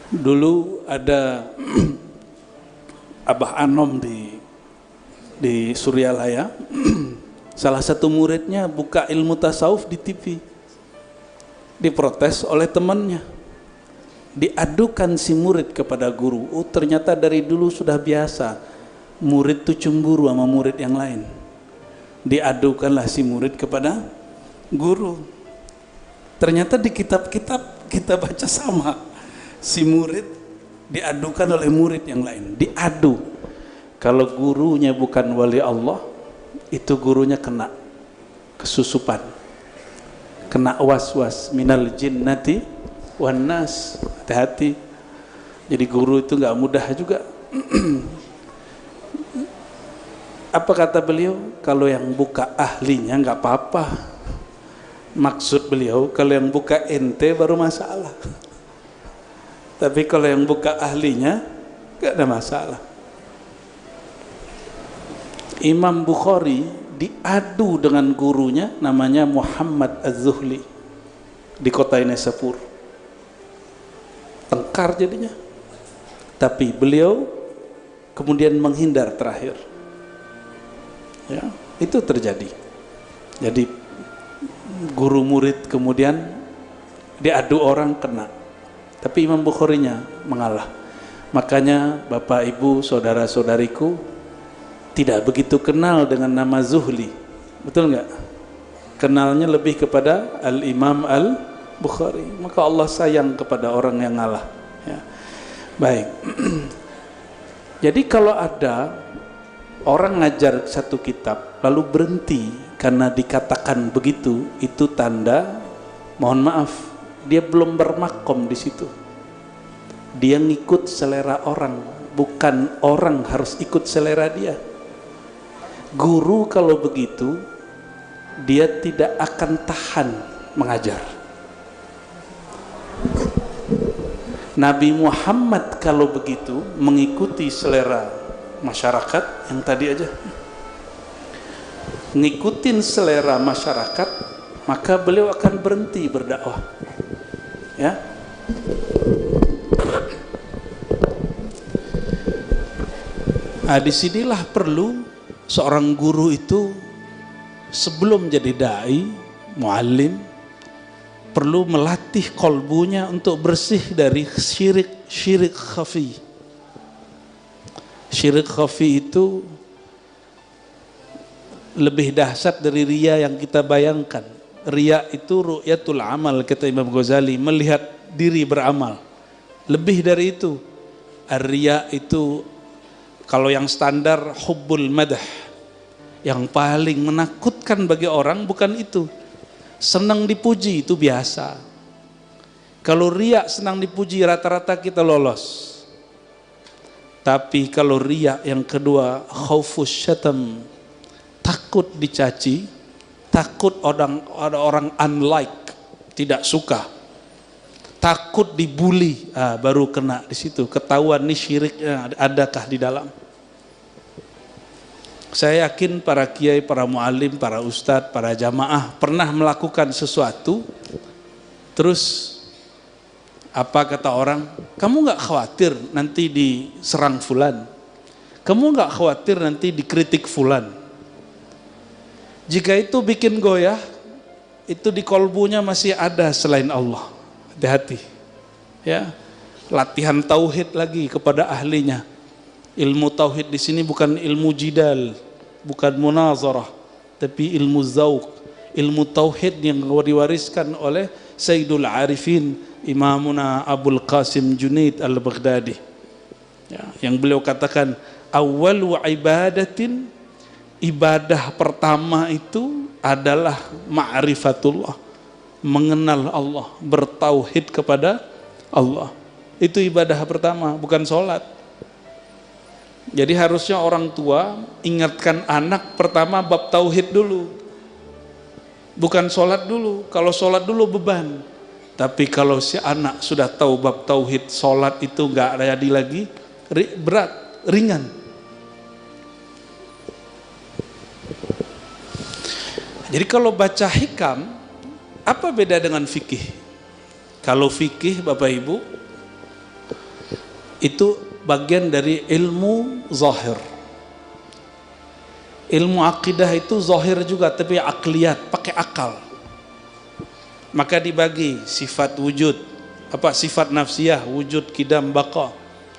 Dulu ada Abah Anom di Suryalaya. Salah satu muridnya buka ilmu tasawuf di TV. Diprotes oleh temannya. Diadukan si murid kepada guru. Oh, ternyata dari dulu sudah biasa murid itu cemburu sama murid yang lain. Diadukanlah si murid kepada guru. Ternyata di kitab-kitab kita baca sama. Si murid diadukan oleh murid yang lain. Diadu. Kalau gurunya bukan wali Allah, itu gurunya kena kesusupan, kena was-was minal jinnati wan nas. Hati-hati. Jadi guru itu nggak mudah juga. Apa kata beliau? Kalau yang buka ahlinya nggak apa-apa. Maksud beliau kalau yang buka ente baru masalah. Tapi kalau yang buka ahlinya nggak ada masalah. Imam Bukhari diadu dengan gurunya namanya Muhammad Az-Zuhli di kota Nisapur. Tengkar jadinya. Tapi beliau kemudian menghindar terakhir. Ya, itu terjadi. Jadi guru murid kemudian diadu orang kena. Tapi Imam Bukharinya mengalah. Makanya Bapak Ibu saudara-saudariku tidak begitu kenal dengan nama Zuhli, betul nggak? Kenalnya lebih kepada Al-Imam Al-Bukhari. Maka Allah sayang kepada orang yang ngalah. Ya. Baik. Jadi kalau ada orang ngajar satu kitab lalu berhenti karena dikatakan begitu, itu tanda, mohon maaf, dia belum bermakom di situ. Dia ngikut selera orang, bukan orang harus ikut selera dia. Guru kalau begitu dia tidak akan tahan mengajar. Nabi Muhammad kalau begitu mengikuti selera masyarakat yang tadi aja, ngikutin selera masyarakat, maka beliau akan berhenti berdakwah. Ya. Nah, disinilah perlu seorang guru itu sebelum jadi dai, muallim, perlu melatih kolbunya untuk bersih dari syirik khafi. Syirik khafi itu lebih dahsyat dari riya yang kita bayangkan. Riya itu ru'yatul amal, kata Imam Ghazali, melihat diri beramal. Lebih dari itu. Ar-riya itu kalau yang standar hubbul madah, yang paling menakutkan bagi orang bukan itu. Senang dipuji itu biasa. Kalau riya senang dipuji rata-rata kita lolos. Tapi kalau riya yang kedua, khaufus syatam, takut dicaci, takut ada orang unlike, tidak suka, takut dibully, baru kena di situ. Ketahuan nih syiriknya adakah di dalam. Saya yakin para kiai, para muallim, para ustadz, para jamaah pernah melakukan sesuatu, terus apa kata orang? Kamu nggak khawatir nanti diserang fulan? Kamu nggak khawatir nanti dikritik fulan? Jika itu bikin goyah, itu di kolbunya masih ada selain Allah. Hati-hati. Ya, latihan tauhid lagi kepada ahlinya. Ilmu tauhid di sini bukan ilmu jidal, bukan munazarah, tapi ilmu zauq, ilmu tauhid yang diwariskan oleh Sayyidul Arifin, Imamuna Abul Qasim Junaid Al-Baghdadi. Ya, yang beliau katakan, awwalu ibadatin, ibadah pertama itu adalah ma'rifatullah, mengenal Allah, bertauhid kepada Allah. Itu ibadah pertama, bukan sholat. Jadi harusnya orang tua ingatkan anak pertama bab tauhid dulu, bukan sholat dulu. Kalau sholat dulu beban, tapi kalau si anak sudah tahu bab tauhid, sholat itu nggak jadi lagi berat, ringan. Jadi kalau baca hikam, apa beda dengan fikih? Kalau fikih Bapak Ibu, Itu bagian dari ilmu zahir. Ilmu akidah itu zahir juga, tapi akliyat, pakai akal. Maka dibagi sifat wujud, sifat nafsiyah, wujud, qidam, baqa,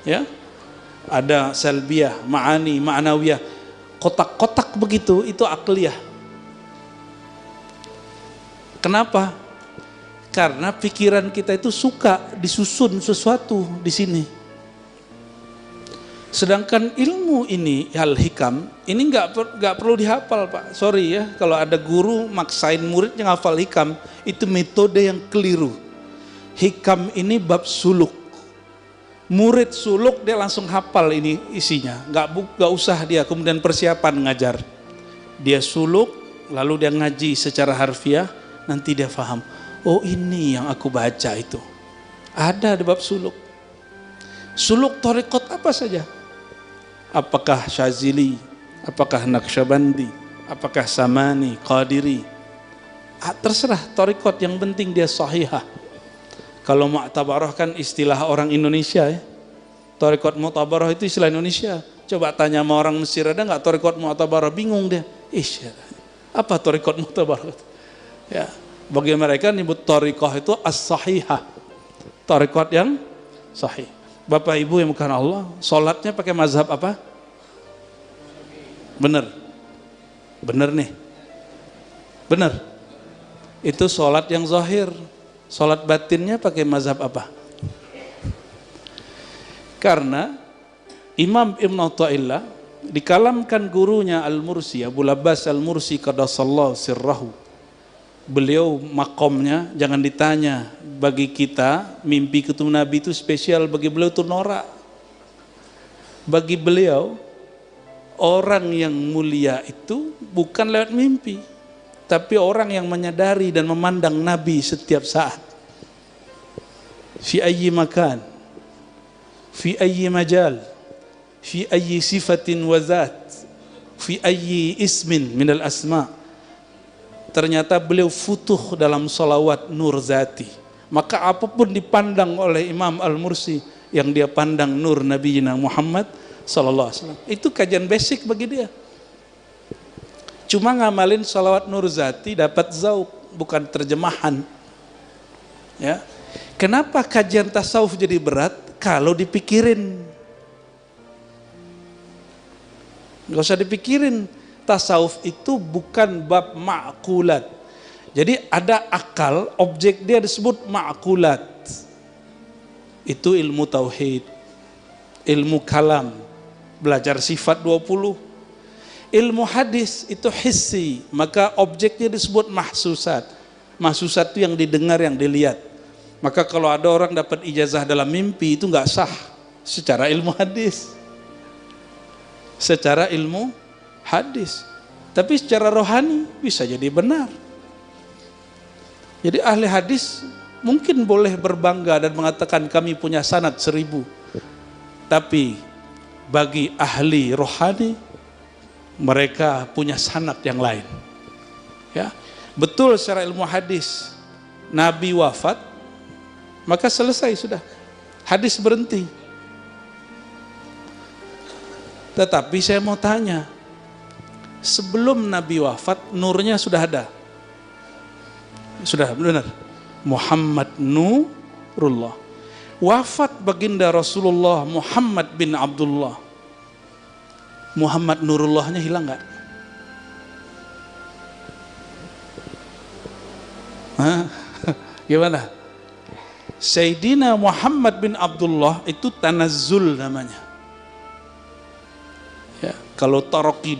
ya. Ada salbiyah, ma'ani, ma'nawiyah. Kotak-kotak begitu, itu akliyah. Kenapa? Karena pikiran kita itu suka disusun sesuatu di sini. Sedangkan ilmu ini, al-hikam, ini nggak perlu dihafal, Pak. Sorry ya, kalau ada guru maksain muridnya ngafal hikam, itu metode yang keliru. Hikam ini bab suluk. Murid suluk dia langsung hafal ini isinya, nggak usah dia kemudian persiapan ngajar. Dia suluk, lalu dia ngaji secara harfiah, nanti dia paham. Oh ini yang aku baca itu. Ada di bab suluk. Suluk thariqat apa saja? Apakah Syazili, apakah Naqsyabandi, apakah Samani, Qadiri, terserah thariqat, yang penting dia sahihah. Kalau mu'tabarah kan istilah orang Indonesia ya. Thariqat mu'tabarah itu istilah Indonesia. Coba tanya sama orang Mesir, ada nggak thariqat mu'tabarah? Bingung dia. Apa thariqat mu'tabarah? Ya, bagi mereka nyebut thariqah itu as-sahihah. Thariqat yang sahih. Bapak Ibu yang bukan Allah, sholatnya pakai mazhab apa? Bener. Bener nih. Bener. Itu sholat yang zahir. Sholat batinnya pakai mazhab apa? Karena Imam Ibn Athaillah dikalamkan gurunya Al-Mursi, Abu Abbas Al-Mursi qaddasallahu sirrahu. Beliau makomnya jangan ditanya. Bagi kita mimpi ketemu Nabi itu spesial, bagi beliau itu norak. Bagi beliau orang yang mulia itu bukan lewat mimpi, tapi orang yang menyadari dan memandang Nabi setiap saat. Fi ayyi makan, fi ayyi majal, fi ayyi sifatin wa zat, fi ayyi ismin minal asma. Ternyata beliau futuh dalam salawat nur zati. Maka apapun dipandang oleh Imam Al-Mursi, yang dia pandang nur Nabi Muhammad sallallahu alaihi wasallam. Itu kajian basic bagi dia. Cuma ngamalin salawat nur zati dapat zauq, bukan terjemahan. Ya. Kenapa kajian tasawuf jadi berat? Kalau dipikirin. Gak usah dipikirin. Tasawuf itu bukan bab ma'kulat. Jadi ada akal, objek dia disebut ma'kulat. Itu ilmu tauhid, ilmu kalam, belajar sifat 20. Ilmu hadis itu hissi, maka objeknya disebut mahsusat. Mahsusat itu yang didengar, yang dilihat. Maka kalau ada orang dapat ijazah dalam mimpi, itu nggak sah secara ilmu hadis. Secara ilmu hadis. Tapi secara rohani bisa jadi benar. Jadi ahli hadis mungkin boleh berbangga dan mengatakan kami punya sanad 1000. Tapi bagi ahli rohani, mereka punya sanad yang lain. Ya, betul secara ilmu hadis. Nabi wafat, maka selesai sudah. Hadis berhenti. Tetapi saya mau tanya, sebelum Nabi wafat, nurnya sudah ada. Sudah benar. Muhammad Nurullah. Wafat baginda Rasulullah Muhammad bin Abdullah. Muhammad Nurullahnya hilang nggak? Gimana? Sayyidina Muhammad bin Abdullah itu tanazzul namanya. Ya, kalau taroki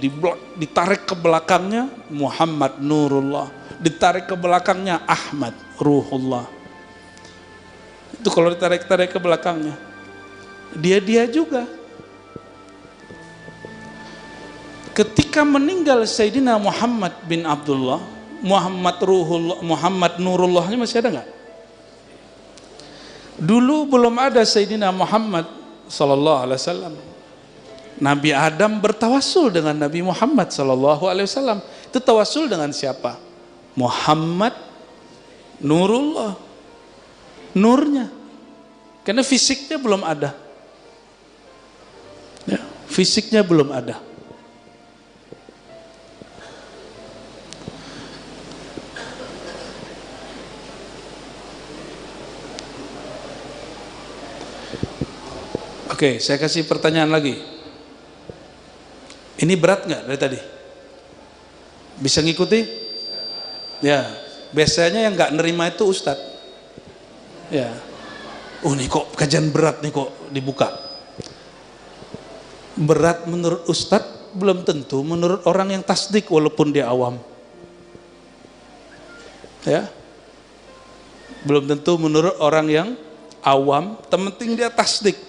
ditarik ke belakangnya Muhammad Nurullah, ditarik ke belakangnya Ahmad Ruhullah. Itu kalau ditarik-tarik ke belakangnya. Dia juga. Ketika meninggal Sayyidina Muhammad bin Abdullah, Muhammad Ruhullah, Muhammad Nurullahnya masih ada nggak? Dulu belum ada Sayyidina Muhammad sallallahu alaihi wasallam. Nabi Adam bertawassul dengan Nabi Muhammad sallallahu alaihi wasallam. Itu tawassul dengan siapa? Muhammad Nurullah. Nurnya. Karena fisiknya belum ada. fisiknya belum ada. Oke, saya kasih pertanyaan lagi. Ini berat nggak dari tadi? Bisa ngikuti? Ya, biasanya yang nggak nerima itu Ustadz. Ya, ini kok kajian berat nih kok dibuka. Berat menurut Ustadz belum tentu menurut orang yang tasdik walaupun dia awam. Ya, belum tentu menurut orang yang awam, penting dia tasdik.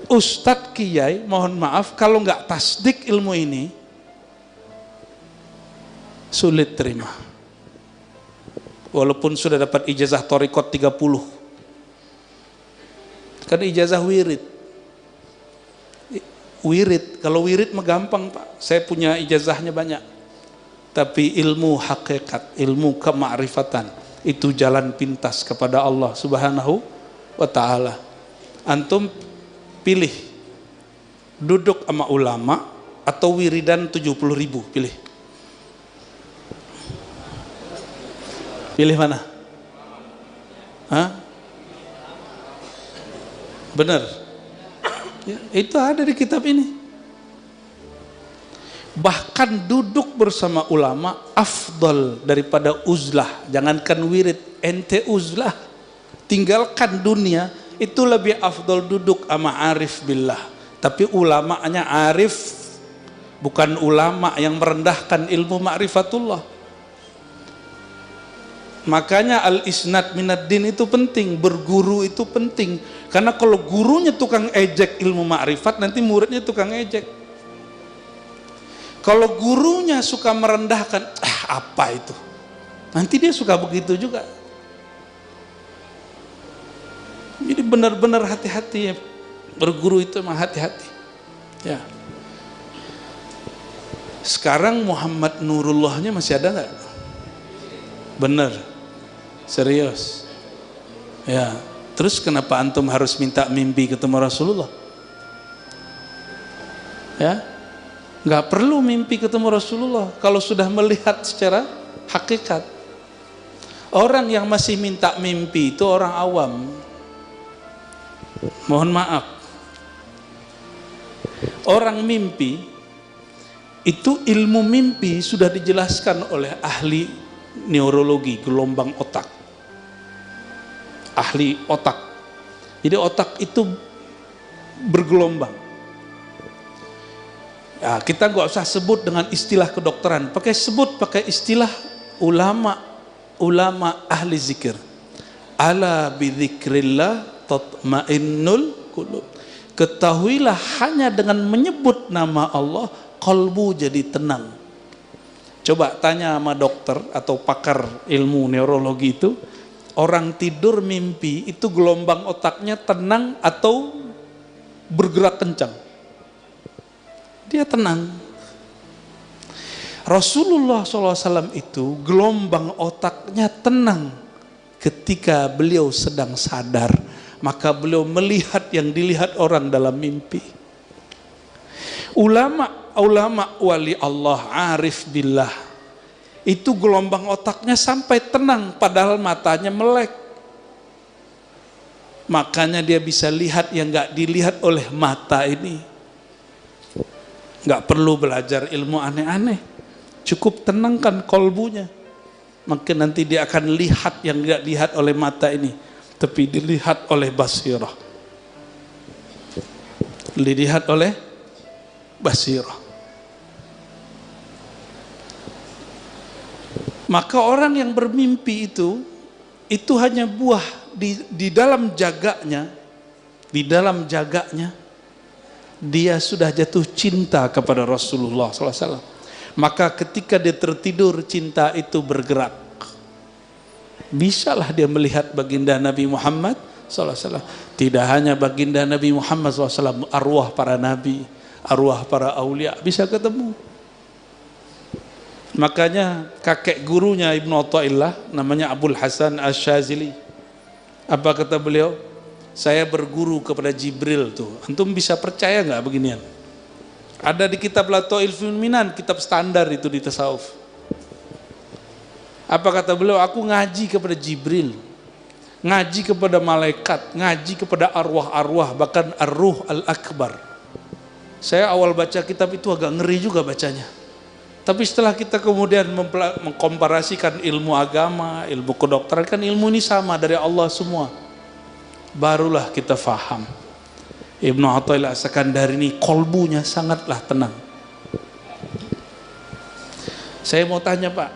Ustadz Kiai, mohon maaf kalau nggak tasdik ilmu ini sulit terima. Walaupun sudah dapat ijazah thariqat 30. Kan ijazah wirid. Wirid, kalau wirid mah gampang Pak. Saya punya ijazahnya banyak. Tapi ilmu hakikat, ilmu kemakrifatan itu jalan pintas kepada Allah Subhanahu wa taala. Antum pilih duduk sama ulama atau wiridan 70.000, pilih mana? Hah? Benar ya, itu ada di kitab ini. Bahkan duduk bersama ulama afdal daripada uzlah. Jangankan wirid, ente uzlah, tinggalkan dunia, itu lebih afdol duduk sama arif billah. Tapi ulamanya arif, bukan ulama yang merendahkan ilmu ma'rifatullah. Makanya al-isnad minad din itu penting, berguru itu penting. Karena kalau gurunya tukang ejek ilmu ma'rifat, nanti muridnya tukang ejek. Kalau gurunya suka merendahkan, apa itu? Nanti dia suka begitu juga. Jadi benar-benar hati-hati ya, berguru itu mah hati-hati. Ya. Sekarang Muhammad Nurullahnya masih ada nggak? Bener, serius. Ya. Terus kenapa antum harus minta mimpi ketemu Rasulullah? Ya, nggak perlu mimpi ketemu Rasulullah kalau sudah melihat secara hakikat. Orang yang masih minta mimpi itu orang awam. Mohon maaf, orang mimpi itu ilmu mimpi sudah dijelaskan oleh ahli neurologi, gelombang otak, ahli otak. Jadi otak itu bergelombang ya, kita nggak usah sebut dengan istilah kedokteran, pakai istilah ulama ahli zikir. Ala bidzikrillah tatmainnul qulub. Ketahuilah hanya dengan menyebut nama Allah kalbu jadi tenang. Coba tanya sama dokter atau pakar ilmu neurologi itu, orang tidur mimpi itu gelombang otaknya tenang atau bergerak kencang? Dia tenang. Rasulullah SAW itu gelombang otaknya tenang ketika beliau sedang sadar. Maka beliau melihat yang dilihat orang dalam mimpi. Ulama wali Allah arif billah itu gelombang otaknya sampai tenang padahal matanya melek. Makanya dia bisa lihat yang gak dilihat oleh mata ini. Gak perlu belajar ilmu aneh-aneh, cukup tenangkan kolbunya, maka nanti dia akan lihat yang gak dilihat oleh mata ini, tapi dilihat oleh basirah, dilihat oleh basirah. Maka orang yang bermimpi itu hanya buah di dalam jaganya, dia sudah jatuh cinta kepada Rasulullah SAW. Maka ketika dia tertidur, cinta itu bergerak. Bisalah dia melihat baginda Nabi Muhammad SAW. Tidak hanya baginda Nabi Muhammad SAW, arwah para nabi, arwah para aulia bisa ketemu. Makanya kakek gurunya Ibnu Athaillah namanya Abul Hasan Asy-Syadzili. Apa kata beliau? Saya berguru kepada Jibril tuh. Antum bisa percaya nggak beginian? Ada di kitab Lataiful Minan, kitab standar itu di tasawuf. Apa kata beliau? Aku ngaji kepada Jibril, ngaji kepada malaikat, ngaji kepada arwah-arwah, bahkan ar-ruh al-akbar. Saya awal baca kitab itu agak ngeri juga bacanya. Tapi setelah kita kemudian mengkomparasikan ilmu agama, ilmu kedokteran, kan ilmu ini sama dari Allah semua. Barulah kita faham. Ibnu Athaillah As-Sakandari ini kolbunya sangatlah tenang. Saya mau tanya Pak,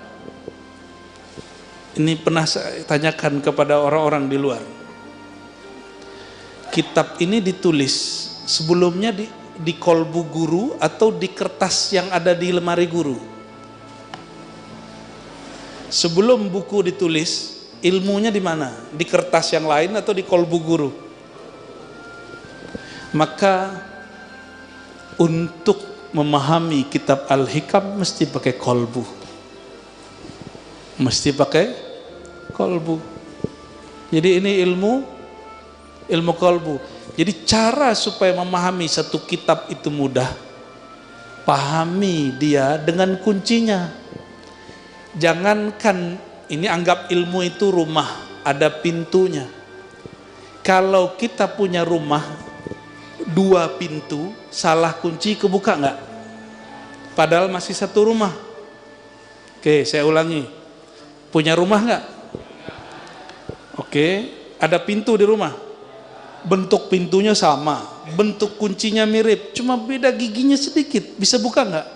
ini pernah saya tanyakan kepada orang-orang di luar. Kitab ini ditulis sebelumnya di kolbu guru atau di kertas yang ada di lemari guru? Sebelum buku ditulis, ilmunya di mana? Di kertas yang lain atau di kolbu guru? Maka untuk memahami kitab Al-Hikam mesti pakai kolbu. Mesti pakai kolbu. Jadi ini ilmu kolbu. Jadi cara supaya memahami satu kitab itu mudah, pahami dia dengan kuncinya. Jangankan ini, anggap ilmu itu rumah, ada pintunya. Kalau kita punya rumah 2 pintu, salah kunci kebuka nggak? Padahal masih satu rumah. Oke, saya ulangi. Punya rumah nggak? Oke, ada pintu di rumah. Bentuk pintunya sama, bentuk kuncinya mirip, cuma beda giginya sedikit. Bisa buka nggak?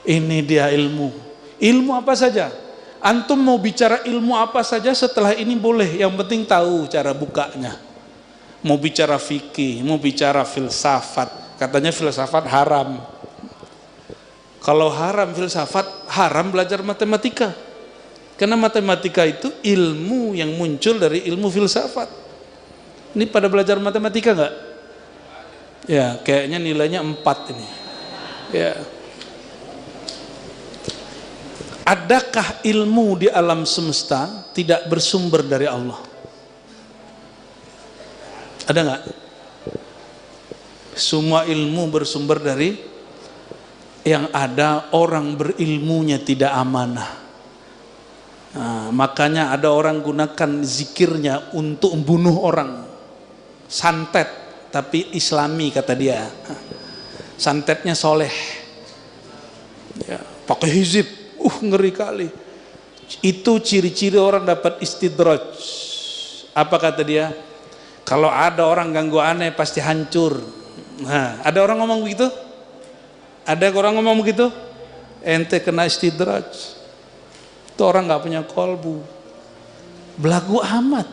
Ini dia ilmu. Ilmu apa saja? Antum mau bicara ilmu apa saja setelah ini boleh, yang penting tahu cara bukanya. Mau bicara fikih, mau bicara filsafat, katanya filsafat haram. Kalau haram filsafat, haram belajar matematika. Karena matematika itu ilmu yang muncul dari ilmu filsafat. Ini pada belajar matematika nggak? Ya, kayaknya nilainya 4 ini. Ya. Adakah ilmu di alam semesta tidak bersumber dari Allah? Ada nggak? Semua ilmu bersumber dari yang ada. Orang berilmunya tidak amanah. Nah, makanya ada orang gunakan zikirnya untuk membunuh orang. Santet, tapi islami kata dia. Santetnya soleh. Ya, pakai hizib. Ngeri kali. Itu ciri-ciri orang dapat istidraj. Apa kata dia? Kalau ada orang ganggu aneh pasti hancur. Nah, ada orang ngomong begitu? Ada orang ngomong begitu? Ente kena istidraj. Itu orang nggak punya kolbu. Belagu amat.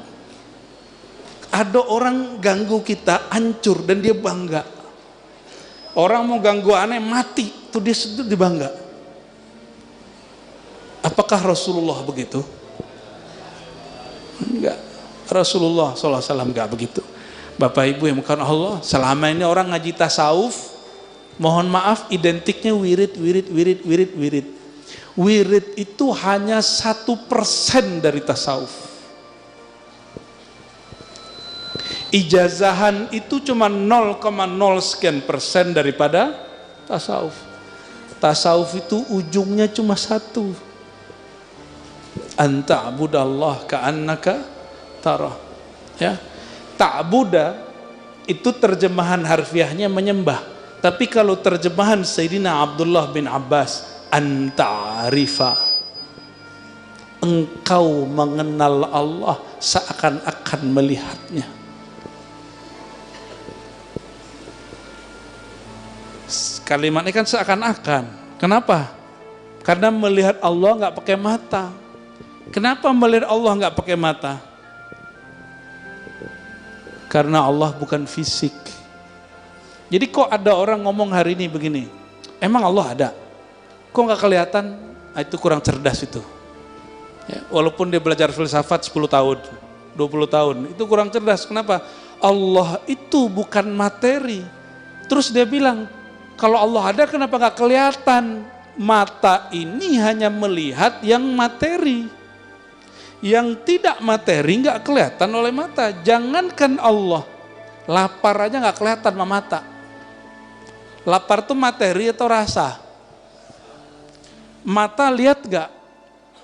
Ada orang ganggu kita hancur dan dia bangga. Orang mau ganggu aneh mati, tuh dia sedih, dia bangga. Apakah Rasulullah begitu? Enggak. Rasulullah SAW enggak begitu. Bapak Ibu yang bukan Allah, selama ini orang ngaji tasawuf, mohon maaf identiknya wirid. Wirid itu hanya 1% dari tasawuf. Ijazahan itu cuma 0,0 sekian persen daripada tasawuf. Tasawuf itu ujungnya cuma 1. Anta'budallah ka'annaka tarah. Ya. Ta'buda itu terjemahan harfiahnya menyembah. Tapi kalau terjemahan Sayyidina Abdullah bin Abbas, anta'rifa, engkau mengenal Allah seakan-akan melihatnya. Kalimat ini kan seakan-akan. Kenapa? Karena melihat Allah nggak pakai mata. Kenapa melihat Allah nggak pakai mata? Karena Allah bukan fisik. Jadi kok ada orang ngomong hari ini begini, emang Allah ada? Kok nggak kelihatan? Itu kurang cerdas itu. Ya, walaupun dia belajar filsafat 10 tahun, 20 tahun, itu kurang cerdas. Kenapa? Allah itu bukan materi. Terus dia bilang, kalau Allah ada kenapa nggak kelihatan? Mata ini hanya melihat yang materi. Yang tidak materi nggak kelihatan oleh mata. Jangankan Allah, lapar aja nggak kelihatan sama mata. Lapar tuh materi atau rasa? Mata lihat nggak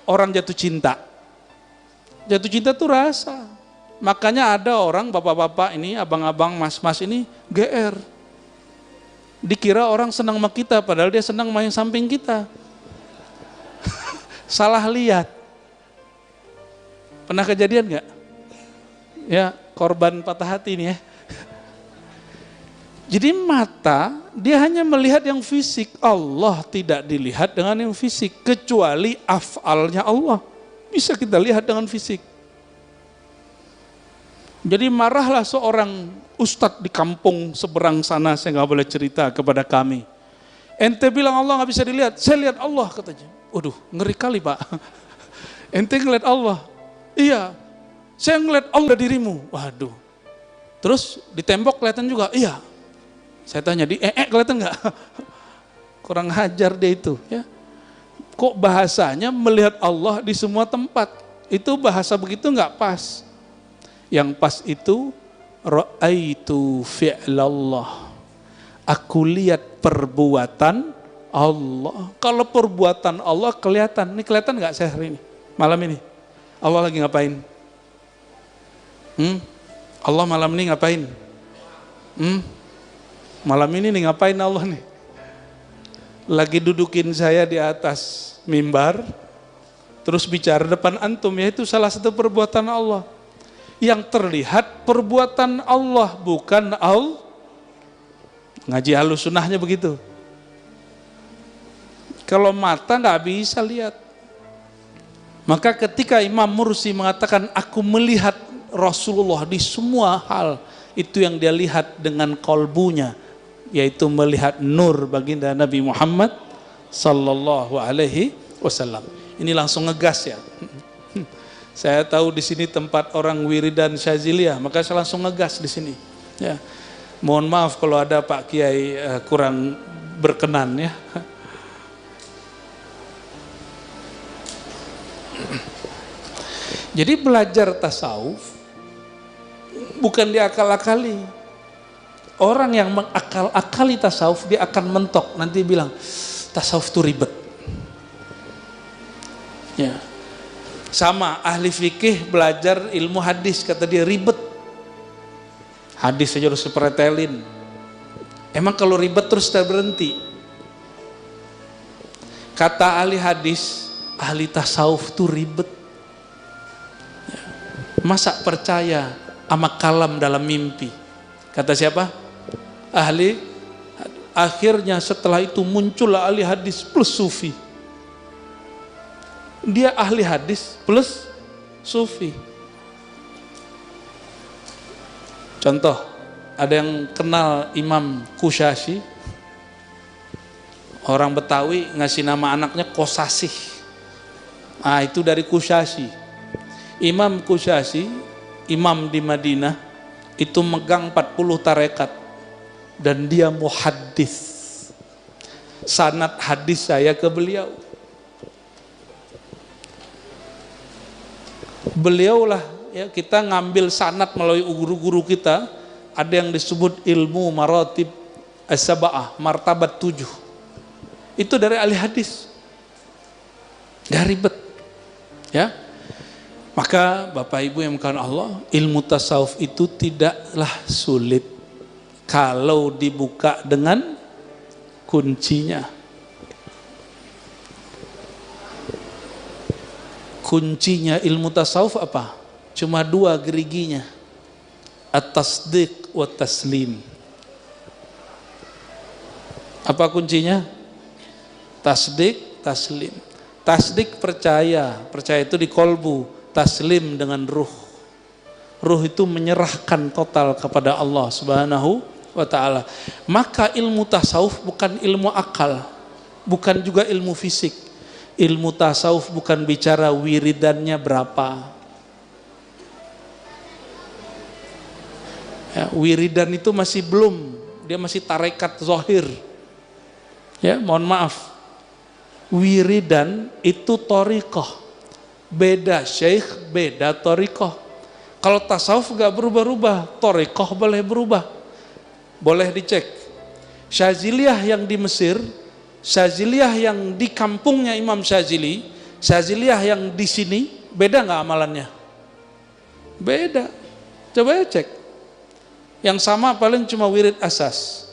orang jatuh cinta? Jatuh cinta tuh rasa. Makanya ada orang bapak-bapak ini, abang-abang, mas-mas ini GR. Dikira orang senang sama kita, padahal dia senang main samping kita. Salah lihat. Pernah kejadian nggak? Ya, korban patah hati ini ya. Jadi mata, dia hanya melihat yang fisik. Allah tidak dilihat dengan yang fisik, kecuali af'alnya Allah. Bisa kita lihat dengan fisik. Jadi marahlah seorang ustadz di kampung seberang sana, saya nggak boleh cerita kepada kami. Ente bilang Allah nggak bisa dilihat, saya lihat Allah katanya. Waduh, ngeri kali Pak. Ente ngeliat Allah? Iya, saya ngeliat Allah dirimu. Waduh. Terus di tembok kelihatan juga? Iya. Saya tanya, di kelihatan nggak? Kurang hajar dia itu. Ya. Kok bahasanya melihat Allah di semua tempat? Itu bahasa begitu nggak pas. Yang pas itu, ra'aitu fi'lallah. Aku lihat perbuatan Allah. Kalau perbuatan Allah kelihatan. Ini kelihatan nggak saya hari ini? Malam ini? Allah lagi ngapain? Allah malam ini ngapain? Malam ini nih ngapain Allah nih? Lagi dudukin saya di atas mimbar, terus bicara depan antum, ya itu salah satu perbuatan Allah. Yang terlihat perbuatan Allah, bukan Allah. Ngaji halus sunnahnya begitu. Kalau mata nggak bisa lihat. Maka ketika Imam Mursi mengatakan, aku melihat Rasulullah di semua hal, itu yang dia lihat dengan kolbunya, yaitu melihat nur baginda Nabi Muhammad sallallahu alaihi wasallam. Ini langsung ngegas ya. Saya tahu di sini tempat orang wiridan Syaziliyah, maka saya langsung ngegas di sini. Ya. Mohon maaf kalau ada Pak Kiai kurang berkenan ya. Jadi belajar tasawuf bukan diakal-akali. Orang yang mengakal-akali tasawuf, dia akan mentok. Nanti bilang, tasawuf itu ribet. Ya. Sama ahli fikih belajar ilmu hadis, kata dia ribet. Hadis saja harus dipretelin. Emang kalau ribet terus tak berhenti? Kata ahli hadis, ahli tasawuf itu ribet. Ya. Masa percaya sama kalam dalam mimpi? Kata siapa? Ahli. Akhirnya setelah itu muncullah ahli hadis plus sufi. Dia ahli hadis plus sufi. Contoh, ada yang kenal Imam Kusyasy? Orang Betawi ngasih nama anaknya Kosasih. Ah, itu dari Kusyasy. Imam Kusyasy, imam di Madinah, itu megang 40 tarekat dan dia muhaddis. Sanad hadis saya ke beliau. Beliaulah ya, kita ngambil sanad melalui guru-guru kita, ada yang disebut ilmu maratib as-sab'ah, martabat 7. Itu dari ahli hadis. Gak ribet. Ya. Maka Bapak Ibu yang mengasihi Allah, ilmu tasawuf itu tidaklah sulit kalau dibuka dengan kuncinya. Kuncinya ilmu tasawuf apa? Cuma 2 geriginya. At-tasdiq wa taslim. Apa kuncinya? Tasdik, taslim. Tasdik percaya, percaya itu di kolbu. Taslim dengan ruh. Ruh itu menyerahkan total kepada Allah Subhanahu wa ta'ala. Maka ilmu tasawuf bukan ilmu akal, bukan juga ilmu fisik. Ilmu tasawuf bukan bicara wiridannya berapa. Ya, wiridan itu masih belum, dia masih tarekat zahir. Ya, mohon maaf. Wiridan itu thariqah. Beda syekh, beda thariqah. Kalau tasawuf gak berubah-ubah, thariqah boleh berubah. Boleh dicek. Syaziliyah yang di Mesir, Syaziliyah yang di kampungnya Imam Syazili, Syaziliyah yang di sini, beda nggak amalannya? Beda. Coba ya cek. Yang sama paling cuma wirid asas.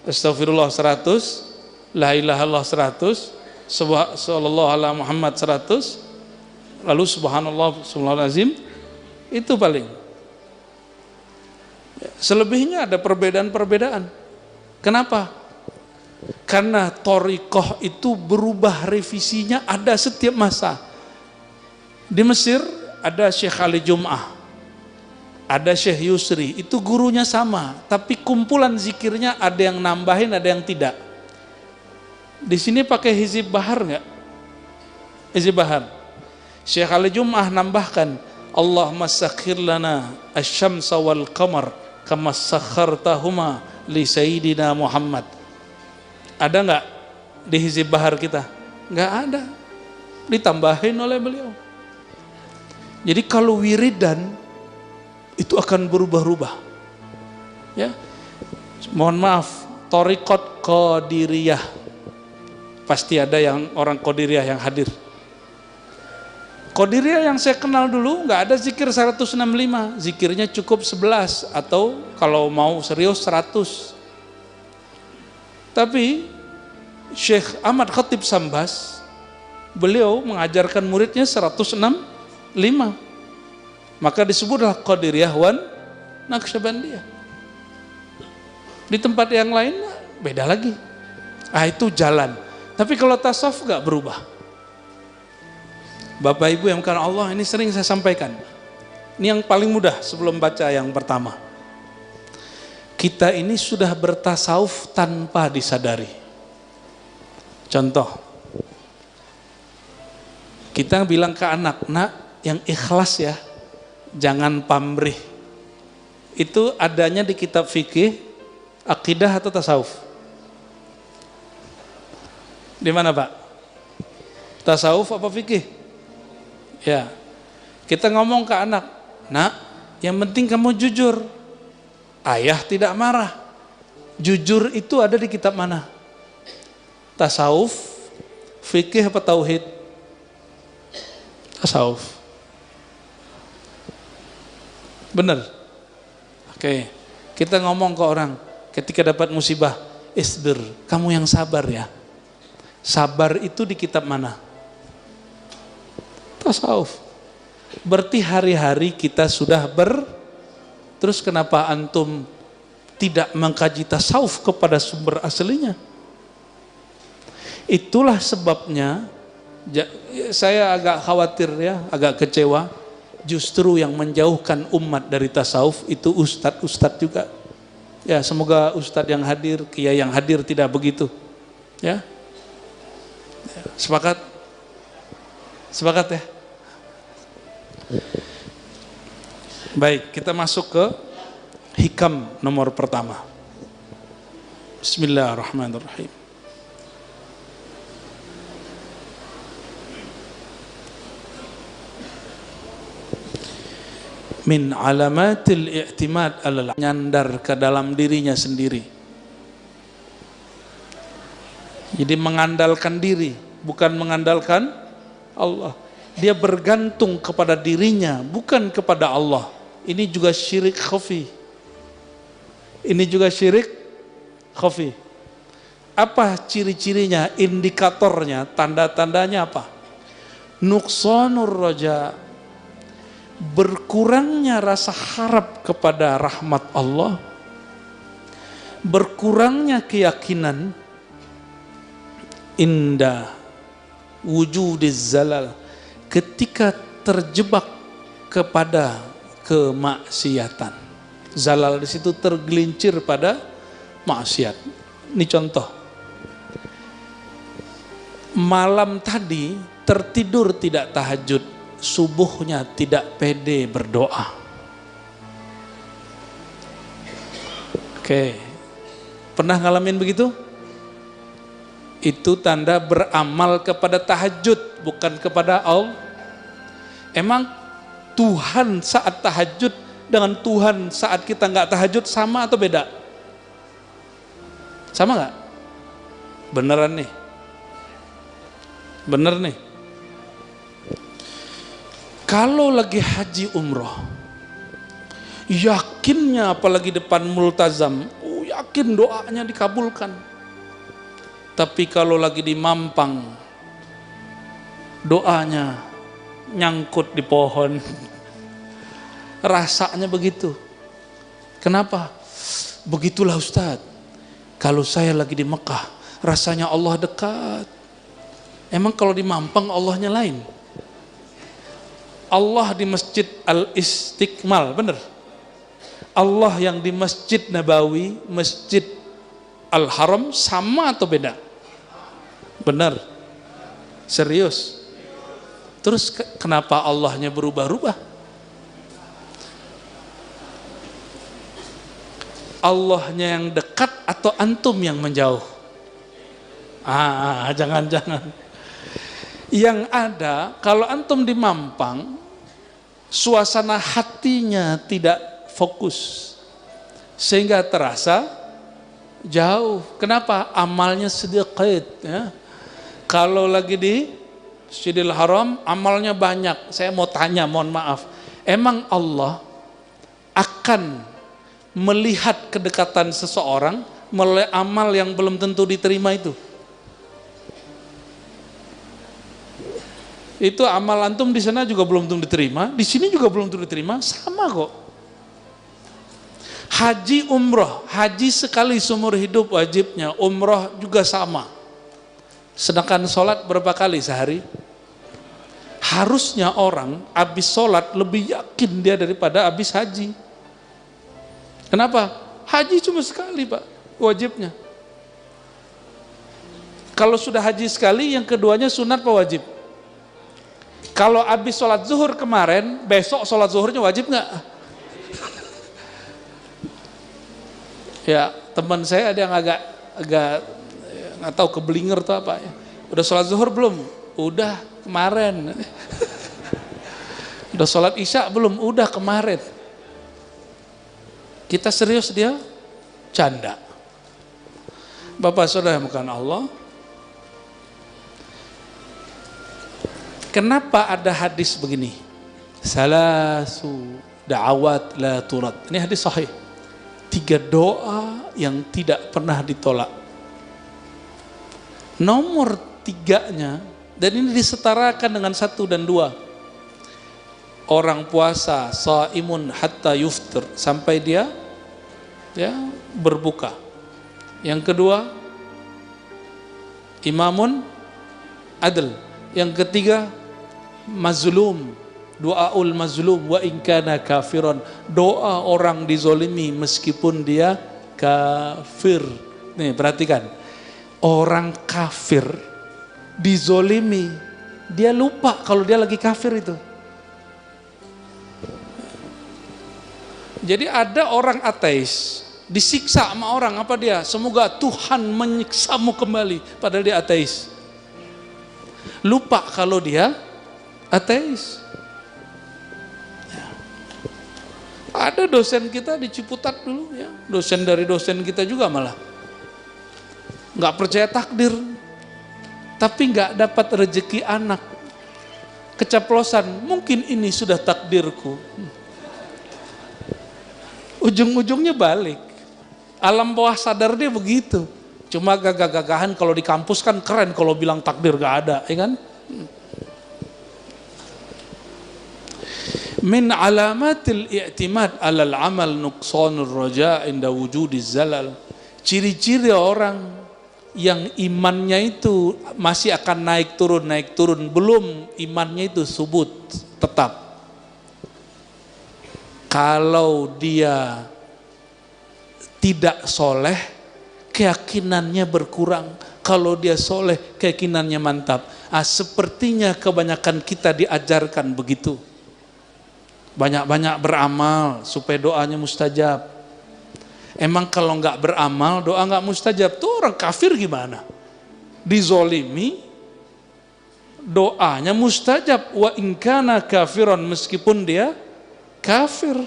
Astagfirullah 100, la ilaha illallah 100, sallallahu ala Muhammad 100, lalu subhanallah subhanallazim, itu paling. Selebihnya ada perbedaan-perbedaan. Kenapa? Karena thariqah itu berubah, revisinya ada setiap masa. Di Mesir ada Syekh Ali Jum'ah, ada Syekh Yusri, itu gurunya sama, tapi kumpulan zikirnya ada yang nambahin, ada yang tidak. Di sini pakai hizib bahar nggak? Hizib bahar. Syekh Ali Jum'ah nambahkan, Allahumma sakhir lana asy-syamsa wal qamar kama sakhartahuma li sayyidina Muhammad. Ada nggak di hizib bahar kita? Nggak ada. Ditambahin oleh beliau. Jadi kalau wiridan itu akan berubah-ubah. Ya. Mohon maaf, thariqat Qadiriyah. Pasti ada yang orang Qadiriyah yang hadir. Qadiriyah yang saya kenal dulu nggak ada zikir 165, zikirnya cukup 11 atau kalau mau serius 100. Tapi Syekh Ahmad Khatib Sambas, beliau mengajarkan muridnya 165. Maka disebutlah Qadiriyah wan Naqsyabandiyah. Di tempat yang lain beda lagi. Itu jalan. Tapi kalau tasawuf gak berubah. Bapak Ibu yang bukan Allah, ini sering saya sampaikan. Ini yang paling mudah sebelum baca yang pertama. Kita ini sudah bertasawuf tanpa disadari. Contoh, kita bilang ke anak, nak yang ikhlas ya, jangan pamrih. Itu adanya di kitab fikih, akidah atau tasawuf? Di mana Pak? Tasawuf apa fikih? Ya, kita ngomong ke anak, nak yang penting kamu jujur. Ayah tidak marah. Jujur itu ada di kitab mana? Tasawuf, fikih apa tauhid? Tasawuf. Benar? Oke. Kita ngomong ke orang ketika dapat musibah, isbir, kamu yang sabar ya. Sabar itu di kitab mana? Tasawuf. Berarti hari-hari kita sudah terus kenapa antum tidak mengkaji tasawuf kepada sumber aslinya? Itulah sebabnya saya agak khawatir ya, agak kecewa. Justru yang menjauhkan umat dari tasawuf itu ustadz juga. Ya, semoga ustadz yang hadir, kiai yang hadir tidak begitu. Ya. Sepakat? Sepakat ya? Baik, kita masuk ke hikam nomor pertama. Bismillahirrahmanirrahim. Min alamatil i'timad alal, nyandar ke dalam dirinya sendiri. Jadi mengandalkan diri, bukan mengandalkan Allah. Dia bergantung kepada dirinya, bukan kepada Allah. Ini juga syirik khafi. Ini juga syirik khafi. Apa ciri-cirinya, indikatornya, tanda-tandanya apa? Nuqsanur raja, berkurangnya rasa harap kepada rahmat Allah, berkurangnya keyakinan, indah wujudiz zalal, ketika terjebak kepada kemaksiatan. Zalal di situ tergelincir pada maksiat. Ini contoh. Malam tadi tertidur tidak tahajud, subuhnya tidak pede berdoa. Oke. Pernah ngalamin begitu? Itu tanda beramal kepada tahajud, bukan kepada Allah. Emang Tuhan saat tahajud dengan Tuhan saat kita nggak tahajud sama atau beda? Sama nggak? Beneran nih? Bener nih? Kalau lagi haji umroh, yakinnya apalagi depan multazam, yakin doanya dikabulkan. Tapi kalau lagi di Mampang, doanya nyangkut di pohon. Rasanya begitu. Kenapa? Begitulah Ustadz. Kalau saya lagi di Mekah, rasanya Allah dekat. Emang kalau di Mampang Allahnya lain? Allah di Masjid Al-Istiqmal, benar? Allah yang di Masjid Nabawi, Masjid Al-Haram sama atau beda? Benar? Serius? Terus kenapa Allahnya berubah-ubah? Allahnya yang dekat atau antum yang menjauh? Jangan-jangan. Yang ada, kalau antum di Mampang, suasana hatinya tidak fokus, sehingga terasa jauh. Kenapa? Amalnya sedikit. Ya. Kalau lagi di Masjidil Haram, amalnya banyak. Saya mau tanya, mohon maaf. Emang Allah akan melihat kedekatan seseorang melalui amal yang belum tentu diterima itu? Itu amal antum di sana juga belum tentu diterima, di sini juga belum tentu diterima, sama kok. Haji umroh, haji sekali seumur hidup wajibnya, umroh juga sama. Sedangkan sholat berapa kali sehari? Harusnya orang habis sholat lebih yakin dia daripada habis haji. Kenapa? Haji cuma sekali Pak, wajibnya. Kalau sudah haji sekali, yang keduanya sunat apa wajib? Kalau habis sholat zuhur kemarin, besok sholat zuhurnya wajib nggak? Ya, teman saya ada yang agak nggak tahu keblinger tuh apa ya. Udah sholat zuhur belum? Udah kemarin. Udah sholat isya belum? Udah kemarin. Kita serius, dia canda. Bapak saudara bukan Allah. Kenapa ada hadis begini? Salasu da'awat la turad. Ini hadis sahih. 3 doa yang tidak pernah ditolak. Nomor 3-nya, dan ini disetarakan dengan 1 dan 2. Orang puasa, saimun hatta yuftir, sampai dia berbuka. Yang kedua, imamun adl. Yang ketiga, mazlum, doaul mazlum wa in kana kafiron, doa orang dizolimi meskipun dia kafir. Nih perhatikan, orang kafir dizolimi, dia lupa kalau dia lagi kafir itu. Jadi ada orang ateis disiksa sama orang, apa dia? Semoga Tuhan menyiksamu kembali, padahal dia ateis. Lupa kalau dia ateis. Ya. Ada dosen kita di Ciputat dulu, ya, dosen dari dosen kita juga malah nggak percaya takdir, tapi nggak dapat rezeki anak, keceplosan, mungkin ini sudah takdirku. Ujung-ujungnya balik. Alam bawah sadar dia begitu. Cuma gagah-gagahan kalau di kampus kan keren kalau bilang takdir gak ada, ya kan? Min alamatil i'timad alal amal nuqsanur raja' inda wujudiz zalal. Ciri-ciri orang yang imannya itu masih akan naik turun, belum imannya itu subut, tetap. Kalau dia tidak soleh, keyakinannya berkurang. Kalau dia soleh, keyakinannya mantap. Sepertinya kebanyakan kita diajarkan begitu. Banyak-banyak beramal supaya doanya mustajab. Emang kalau nggak beramal, doa nggak mustajab. Tuh orang kafir gimana? Dizolimi, doanya mustajab, wa in kana kafiron, meskipun dia kafir.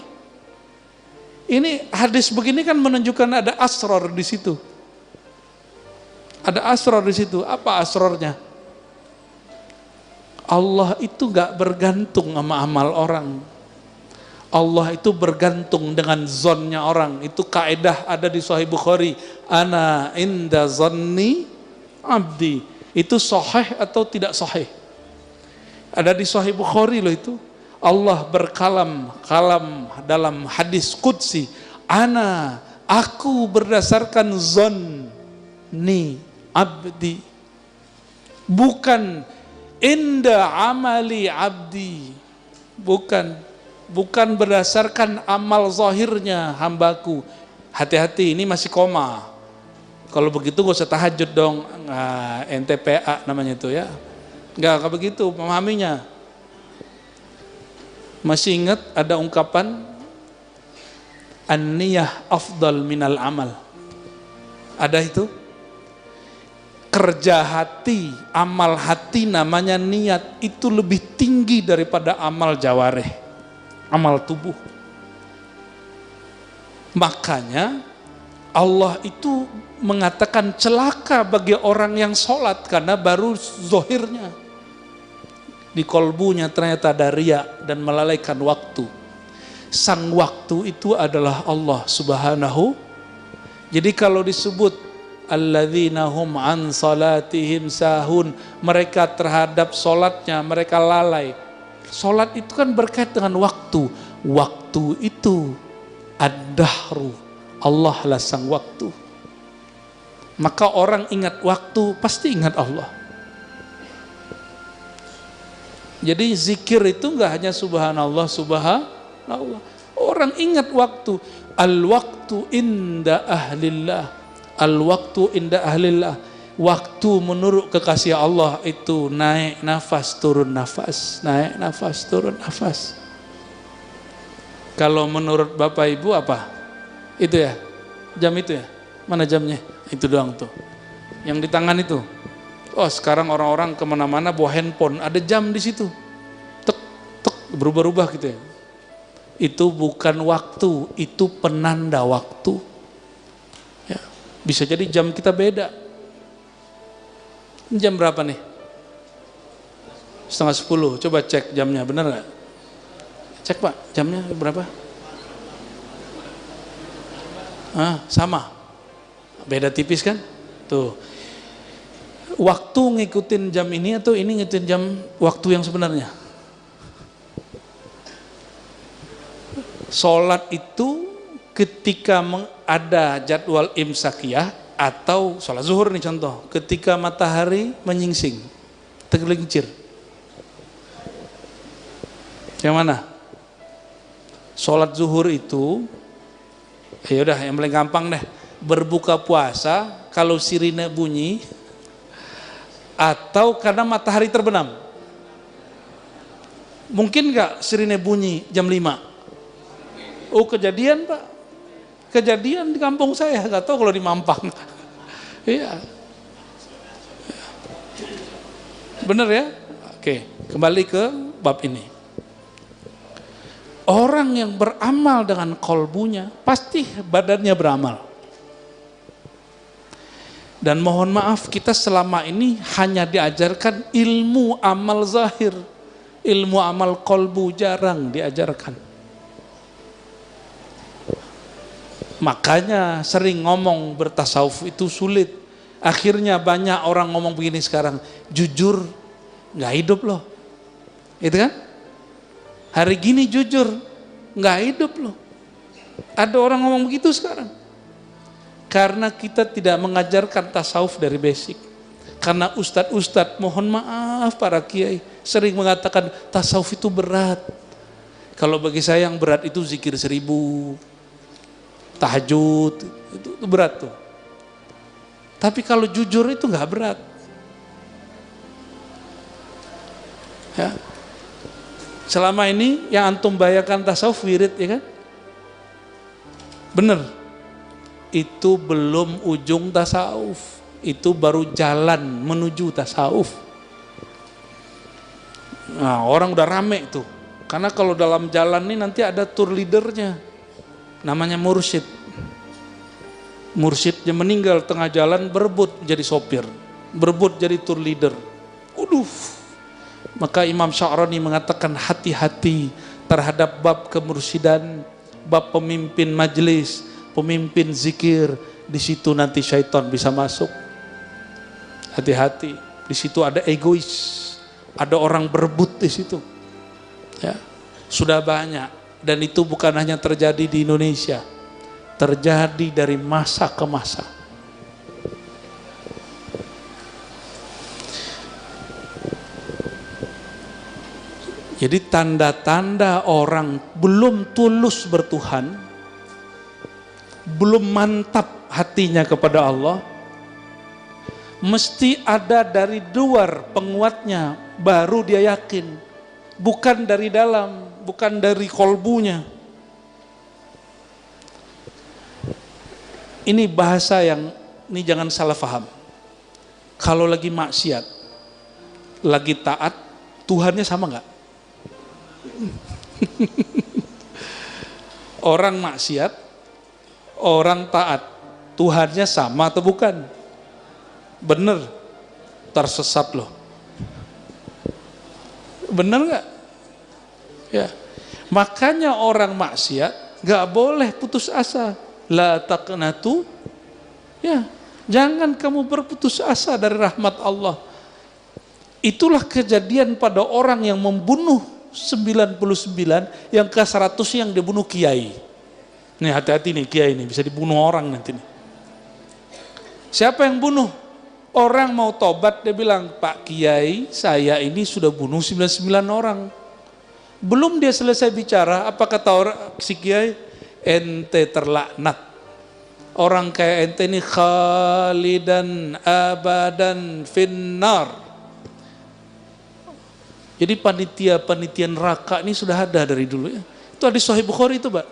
Ini hadis begini kan menunjukkan ada asrar di situ. Ada asrar di situ. Apa asrarnya? Allah itu gak bergantung sama amal orang. Allah itu bergantung dengan zonnya orang. Itu kaidah ada di Sahih Bukhari. Ana inda zanni abdi. Itu sahih atau tidak sahih? Ada di Sahih Bukhari loh itu. Allah berkalam dalam hadis qudsi. Aku berdasarkan zanni abdi. Bukan inda amali abdi. Bukan berdasarkan amal zahirnya hambaku. Hati-hati, ini masih koma. Kalau begitu gak usah tahajud dong. NTPA namanya itu ya. Gak begitu memahaminya. Masih ingat ada ungkapan an-niyah afdal minal amal. Ada itu? Kerja hati, amal hati namanya niat, itu lebih tinggi daripada amal jawareh, amal tubuh. Makanya Allah itu mengatakan celaka bagi orang yang sholat karena baru zohirnya. Di kolbunya ternyata ada riya dan melalaikan waktu. Sang waktu itu adalah Allah Subhanahu. Jadi kalau disebut alladzina hum an salatihim sahun, mereka terhadap sholatnya mereka lalai. Sholat itu kan berkait dengan waktu. Waktu itu ad-dahru, Allah lah sang waktu. Maka orang ingat waktu pasti ingat Allah. Jadi zikir itu enggak hanya subhanallah, subhanallah. Orang ingat waktu. Al-waktu inda ahlillah. Al-waktu inda ahlillah. Waktu menurut kekasih Allah itu naik nafas, turun nafas. Naik nafas, turun nafas. Kalau menurut Bapak Ibu apa? Itu ya? Jam itu ya? Mana jamnya? Itu doang tuh. Yang di tangan itu. Oh sekarang orang-orang kemana-mana bawa handphone, ada jam di situ, tek tek berubah-ubah gitu ya. Itu bukan waktu, itu penanda waktu. Ya, bisa jadi jam kita beda. Jam berapa nih? 9:30. Coba cek jamnya, benar nggak? Cek Pak, jamnya berapa? Sama, beda tipis kan? Tuh. Waktu ngikutin jam ini atau ini ngikutin jam waktu yang sebenarnya? Sholat itu ketika ada jadwal imsakiyah atau sholat zuhur nih contoh, ketika matahari menyingsing, tergelincir. Yang mana? Sholat zuhur itu, ya udah yang paling gampang deh, berbuka puasa kalau sirine bunyi, atau karena matahari terbenam. Mungkin nggak sirine bunyi jam 5? Oh kejadian Pak, kejadian di kampung saya, nggak tahu kalau di Mampang. Iya, bener ya. Oke, kembali ke bab ini. Orang yang beramal dengan kolbunya pasti badannya beramal. Dan mohon maaf, kita selama ini hanya diajarkan ilmu amal zahir. Ilmu amal kolbu jarang diajarkan. Makanya sering ngomong bertasawuf itu sulit. Akhirnya banyak orang ngomong begini sekarang, jujur gak hidup loh. Itu kan? Hari gini jujur gak hidup loh. Ada orang ngomong begitu sekarang. Karena kita tidak mengajarkan tasawuf dari basic. Karena ustadz-ustadz, mohon maaf para kiai, sering mengatakan tasawuf itu berat. Kalau bagi saya yang berat itu zikir 1000, tahajud, itu berat tuh. Tapi kalau jujur itu nggak berat. Ya. Selama ini yang antum bayangkan tasawuf wirid, ya kan? Bener. Itu belum ujung tasawuf, itu baru jalan menuju tasawuf. Nah, orang udah rame tuh. Karena kalau dalam jalan nih nanti ada tour leadernya. Namanya mursyid. Mursyidnya meninggal tengah jalan, berebut jadi sopir. Berebut jadi tour leader. Waduh. Maka Imam Sya'rani mengatakan hati-hati terhadap bab kemursidan, bab pemimpin majelis, pemimpin zikir. Di situ nanti syaitan bisa masuk. Hati-hati. Di situ ada egois, ada orang berebut di situ. Ya, sudah banyak, dan itu bukan hanya terjadi di Indonesia, terjadi dari masa ke masa. Jadi tanda-tanda orang belum tulus bertuhan, belum mantap hatinya kepada Allah, mesti ada dari luar penguatnya, baru dia yakin. Bukan dari dalam, bukan dari kolbunya. Ini bahasa yang, ini jangan salah paham. Kalau lagi maksiat, lagi taat, Tuhannya sama nggak? Orang maksiat, orang taat, Tuhannya sama atau bukan? Bener, tersesat loh. Bener nggak? Ya, makanya orang maksiat nggak boleh putus asa. La taqnatu, ya, jangan kamu berputus asa dari rahmat Allah. Itulah kejadian pada orang yang membunuh 99, yang ke 100 yang dibunuh kiai. Nih hati-hati nih, kiai ini bisa dibunuh orang nanti nih. Siapa yang bunuh? Orang mau tobat, dia bilang, Pak Kiai, saya ini sudah bunuh 99 orang. Belum dia selesai bicara, apa kata orang si Kiai? Ente terlaknat. Orang kayak ente ini khalidan abadan finnar. Jadi panitia neraka ini sudah ada dari dulu ya. Itu hadis Sahih Bukhari itu, Pak.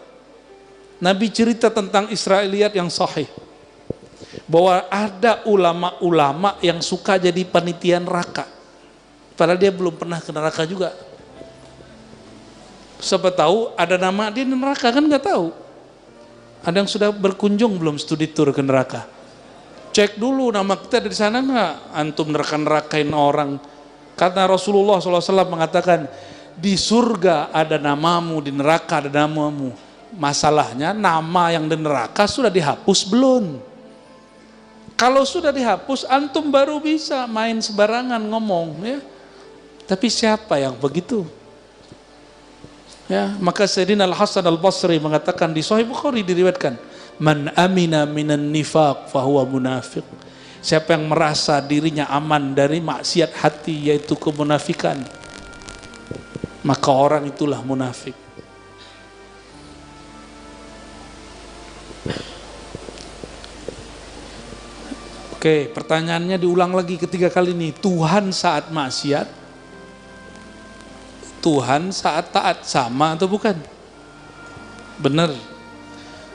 Nabi cerita tentang Israiliyat yang sahih. Bahwa ada ulama-ulama yang suka jadi panitia neraka. Padahal dia belum pernah ke neraka juga. Siapa tahu ada nama dia di neraka, kan nggak tahu. Ada yang sudah berkunjung belum studi tour ke neraka? Cek dulu nama kita ada di sana nggak? Antum neraka-nerakain orang. Karena Rasulullah SAW mengatakan di surga ada namamu, di neraka ada namamu. Masalahnya nama yang di neraka sudah dihapus belum? Kalau sudah dihapus, antum baru bisa main sembarangan ngomong, ya. Tapi siapa yang begitu? Ya, maka Sayyidina Al-Hasan Al-Basri mengatakan di Sahih Bukhari diriwayatkan, man amina minan nifaq fahuwa munafiq. Siapa yang merasa dirinya aman dari maksiat hati, yaitu kemunafikan, maka orang itulah munafik. Oke, pertanyaannya diulang lagi ketiga kali nih. Tuhan saat maksiat, Tuhan saat taat sama atau bukan? Benar.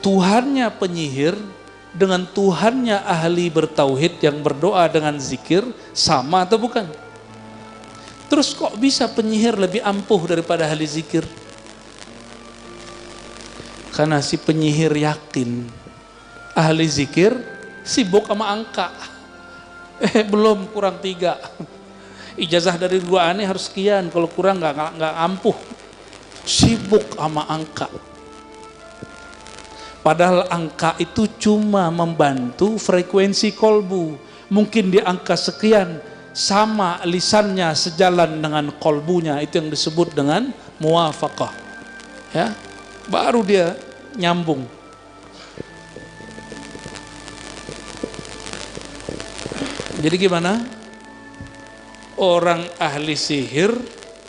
Tuhannya penyihir dengan Tuhannya ahli bertauhid yang berdoa dengan zikir sama atau bukan? Terus kok bisa penyihir lebih ampuh daripada ahli zikir? Karena si penyihir yakin ahli zikir sibuk sama angka. Belum, kurang 3. Ijazah dari 2 aneh harus sekian, kalau kurang nggak ampuh. Sibuk sama angka. Padahal angka itu cuma membantu frekuensi kolbu. Mungkin di angka sekian sama lisannya sejalan dengan kolbunya, itu yang disebut dengan muwafaqah. Ya, baru dia nyambung. Jadi gimana? Orang ahli sihir,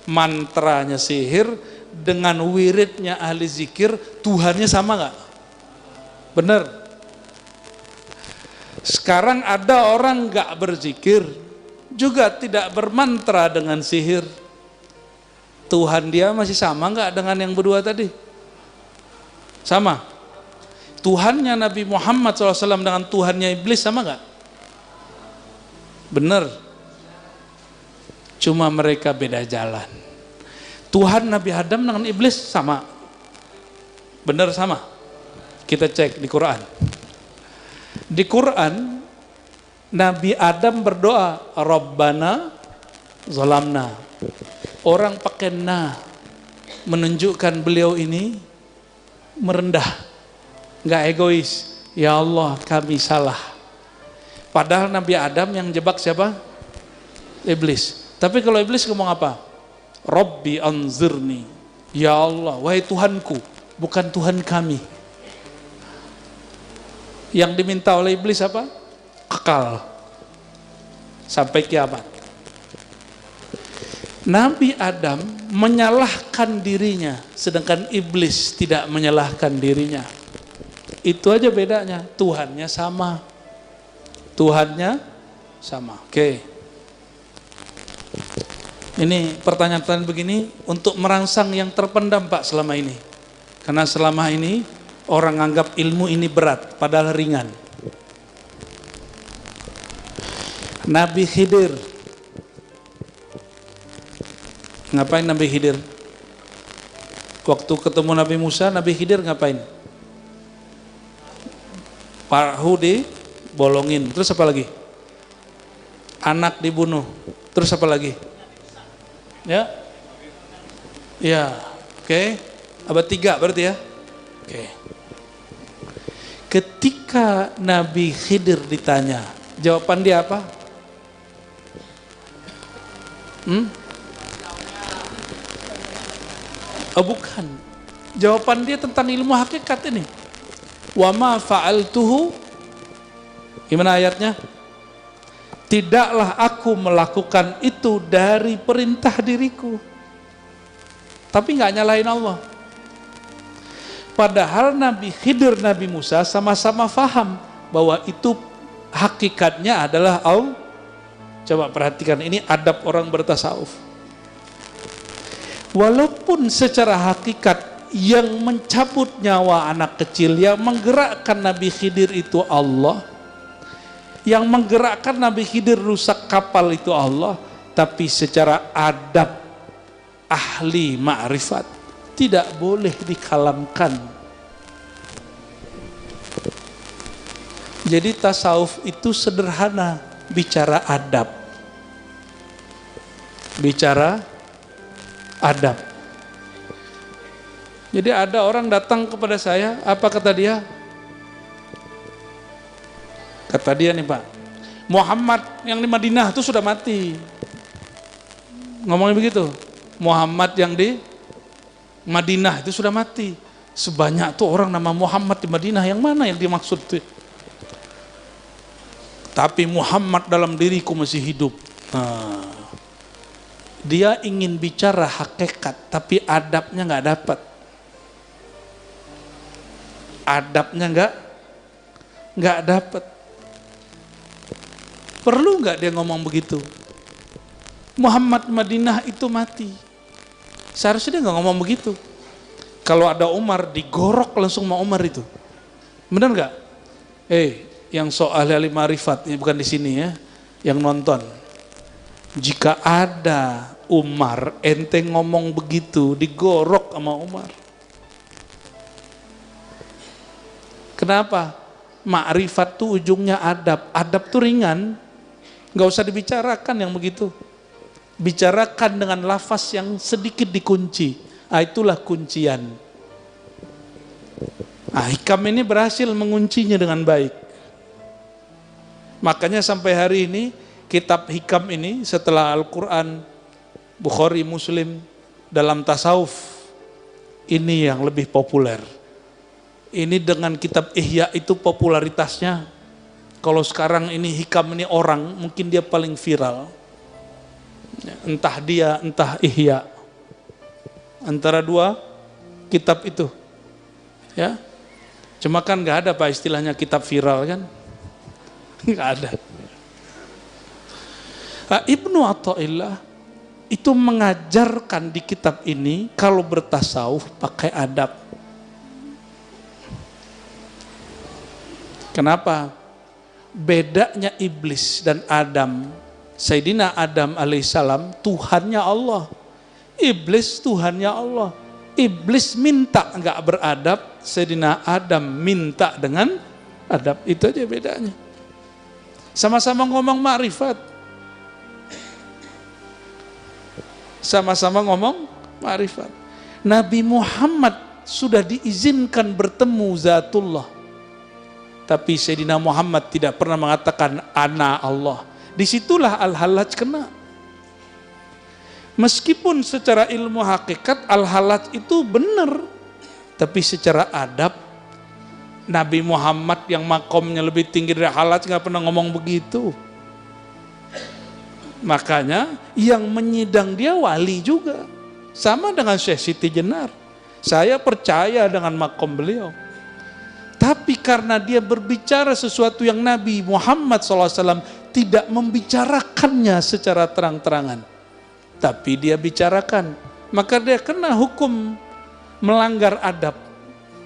mantranya sihir, dengan wiridnya ahli zikir, Tuhannya sama nggak? Benar. Sekarang ada orang nggak berzikir, juga tidak bermantra dengan sihir. Tuhan dia masih sama nggak dengan yang berdua tadi? Sama. Tuhannya Nabi Muhammad SAW dengan Tuhannya iblis sama nggak? Benar. Cuma mereka beda jalan. Tuhan Nabi Adam dengan iblis sama? Benar sama? Kita cek di Quran. Di Quran Nabi Adam berdoa, Rabbana zalamna. Orang pakai na, menunjukkan beliau ini merendah, nggak egois. Ya Allah, kami salah. Padahal Nabi Adam yang jebak siapa? Iblis. Tapi kalau iblis ngomong apa? Rabbi anzirni. Ya Allah, wahai Tuhanku, bukan Tuhan kami. Yang diminta oleh iblis apa? Kekal sampai kiamat. Nabi Adam menyalahkan dirinya, sedangkan iblis tidak menyalahkan dirinya. Itu aja bedanya. Tuhannya sama. Tuhannya sama. Oke. Ini pertanyaan-pertanyaan begini untuk merangsang yang terpendam Pak selama ini. Karena selama ini orang anggap ilmu ini berat, padahal ringan. Nabi Khidir. Ngapain Nabi Khidir? Waktu ketemu Nabi Musa, Nabi Khidir ngapain? Perahu dibolongin. Terus apa lagi? Anak dibunuh. Terus apa lagi? Ya? Ya, oke. Abad 3 berarti ya? Oke. Ketika Nabi Khidir ditanya, jawaban dia apa? Oh bukan. Jawaban dia tentang ilmu hakikat ini. Wa ma fa'altuhu. Gimana ayatnya? Tidaklah aku melakukan itu dari perintah diriku. Tapi nggak nyalahin Allah. Padahal Nabi Khidir, Nabi Musa sama-sama faham bahwa itu hakikatnya adalah Allah. Coba perhatikan, ini adab orang bertasawuf. Walaupun secara hakikat yang mencabut nyawa anak kecil, yang menggerakkan Nabi Khidir itu Allah, yang menggerakkan Nabi Khidir rusak kapal itu Allah, tapi secara adab ahli ma'rifat tidak boleh dikalamkan. Jadi tasawuf itu sederhana, bicara adab. Bicara adab. Jadi ada orang datang kepada saya, apa kata dia? Kata dia nih Pak, Muhammad yang di Madinah itu sudah mati. Ngomongnya begitu. Muhammad yang di Madinah itu sudah mati. Sebanyak tuh orang nama Muhammad di Madinah, yang mana yang dimaksud tuh? Tapi Muhammad dalam diriku masih hidup. Nah, dia ingin bicara hakikat, tapi adabnya nggak dapat. Adabnya nggak dapat. Perlu nggak dia ngomong begitu? Muhammad Madinah itu mati. Seharusnya dia nggak ngomong begitu. Kalau ada Umar, digorok langsung sama Umar itu. Benar nggak? Yang soal ahli marifat, ini bukan di sini ya, yang nonton. Jika ada Umar, ente ngomong begitu, digorok sama Umar. Kenapa? Ma'rifat tuh ujungnya adab. Adab tuh ringan, nggak usah dibicarakan yang begitu. Bicarakan dengan lafaz yang sedikit dikunci. Itulah kuncian. Hikam ini berhasil menguncinya dengan baik. Makanya sampai hari ini kitab hikam ini setelah Al-Quran, Bukhari, Muslim, dalam tasawuf ini yang lebih populer. Ini dengan kitab Ihya itu popularitasnya. Kalau sekarang ini hikam ini orang, mungkin dia paling viral. Entah dia, entah Ihya. Antara dua kitab itu. Ya. Cuma kan nggak ada Pak istilahnya kitab viral kan? Nggak ada. Ibnu Athaillah itu mengajarkan di kitab ini kalau bertasawuf pakai adab. Kenapa? Bedanya iblis dan Adam, Sayyidina Adam alaihissalam Tuhannya Allah, Iblis Tuhannya Allah. Iblis minta nggak beradab, Sayyidina Adam minta dengan adab. Itu aja bedanya. Sama-sama ngomong ma'rifat. Sama-sama ngomong ma'rifat. Nabi Muhammad sudah diizinkan bertemu zatullah. Tapi Sayyidina Muhammad tidak pernah mengatakan ana Allah. Disitulah Al-Hallaj kena. Meskipun secara ilmu hakikat Al-Hallaj itu benar, tapi secara adab Nabi Muhammad yang makomnya lebih tinggi dari Hallaj nggak pernah ngomong begitu. Makanya yang menyidang dia wali juga, sama dengan Syekh Siti Jenar. Saya percaya dengan makom beliau, tapi karena dia berbicara sesuatu yang Nabi Muhammad SAW tidak membicarakannya secara terang-terangan, tapi dia bicarakan, maka dia kena hukum melanggar adab,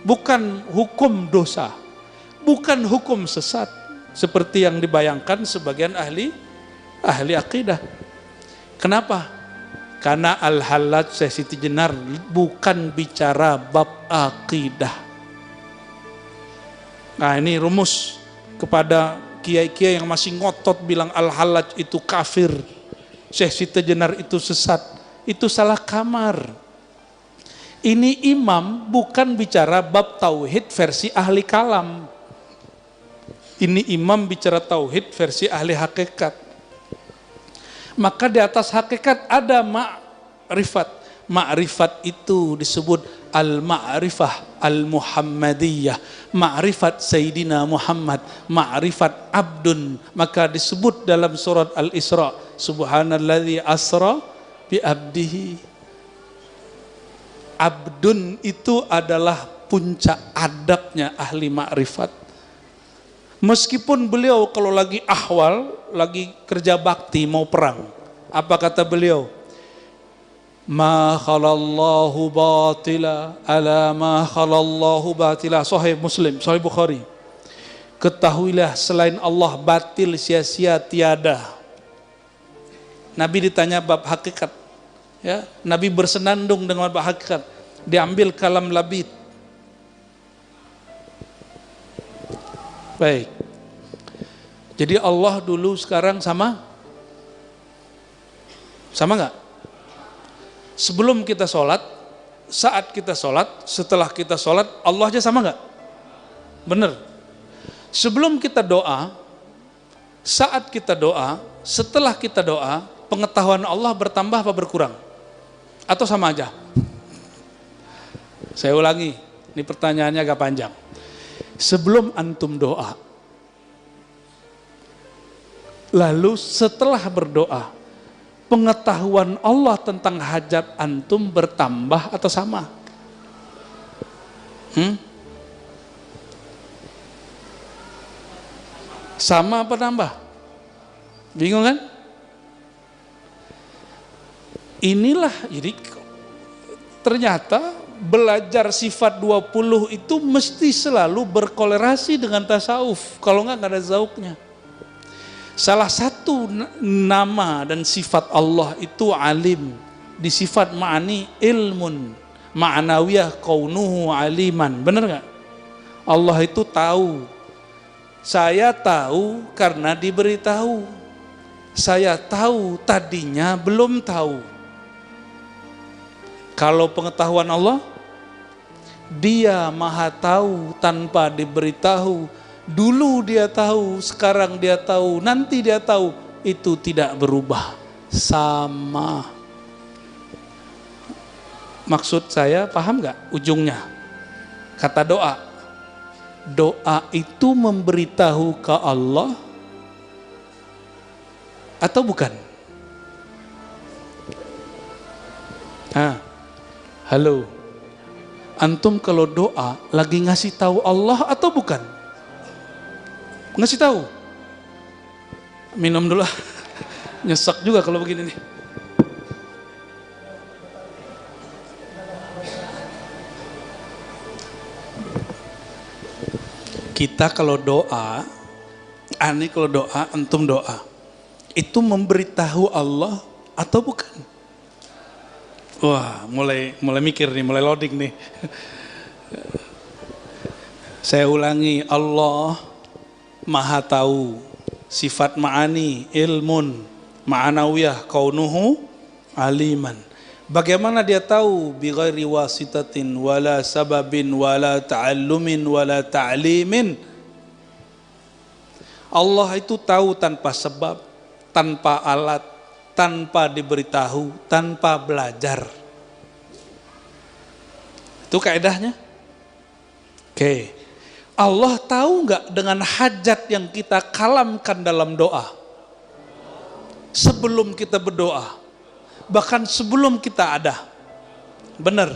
bukan hukum dosa, bukan hukum sesat seperti yang dibayangkan sebagian ahli akidah. Kenapa? Karena Al-Hallaj Syekh Siti Jenar bukan bicara bab akidah. Nah, ini rumus kepada kiai-kiai yang masih ngotot bilang Al-Hallaj itu kafir, Syekh Siti Jenar itu sesat. Itu salah kamar. Ini imam bukan bicara bab tauhid versi ahli kalam. Ini imam bicara tauhid versi ahli hakikat. Maka di atas hakikat ada ma'rifat. Ma'rifat itu disebut al-ma'rifah al-muhammadiyah. Ma'rifat Sayyidina Muhammad. Ma'rifat abdun. Maka disebut dalam surat Al-Isra, Subhanalladzi asra bi abdihi. Abdun itu adalah puncak adabnya ahli ma'rifat. Meskipun beliau kalau lagi ahwal, lagi kerja bakti mau perang, apa kata beliau? Ma khalallahu batila ala ma khalallahu batila. Sahih Muslim, Sahih Bukhari. Ketahuilah selain Allah batil sia-sia tiada. Nabi ditanya bab hakikat, ya, Nabi bersenandung dengan bab hakikat. Diambil kalam labid. Baik. Jadi Allah dulu sekarang sama? Sama enggak? Sebelum kita sholat, saat kita sholat, setelah kita sholat, Allah aja sama enggak? Bener. Sebelum kita doa, saat kita doa, setelah kita doa, pengetahuan Allah bertambah apa berkurang? Atau sama aja? Saya ulangi, ini pertanyaannya agak panjang. Sebelum antum doa, lalu setelah berdoa, pengetahuan Allah tentang hajat antum bertambah atau sama? Sama apa nambah? Bingung kan? Inilah, jadi ternyata belajar sifat 20 itu mesti selalu berkolerasi dengan tasawuf. Kalau enggak ada zauknya. Salah satu nama dan sifat Allah itu alim. Di sifat ma'ani ilmun, ma'nawiyah kaunuhu aliman. Benar enggak? Allah itu tahu. Saya tahu karena diberitahu. Saya tahu tadinya belum tahu. Kalau pengetahuan Allah, Dia maha tahu tanpa diberitahu. Dulu Dia tahu, sekarang Dia tahu, nanti Dia tahu. Itu tidak berubah, sama. Maksud saya paham gak ujungnya? Kata doa. Doa itu memberitahu ke Allah atau bukan? Halo, antum kalau doa lagi ngasih tahu Allah atau bukan? Ngasih tahu. Minum dulu. Nyesek juga kalau begini nih. Kita kalau doa, kalau doa, antum doa, itu memberitahu Allah atau bukan? Wah, mulai mikir nih, mulai loading nih. Saya ulangi, Allah Maha tahu, sifat ma'ani, ilmun, ma'anawiyah, kaunuhu, aliman. Bagaimana dia tahu? Bighairi wasitatin, wala sababin, wala ta'allumin, wala ta'limin. Allah itu tahu tanpa sebab, tanpa alat, tanpa diberitahu, tanpa belajar. Itu kaedahnya. Oke. Allah tahu nggak dengan hajat yang kita kalamkan dalam doa? Sebelum kita berdoa, bahkan sebelum kita ada. Benar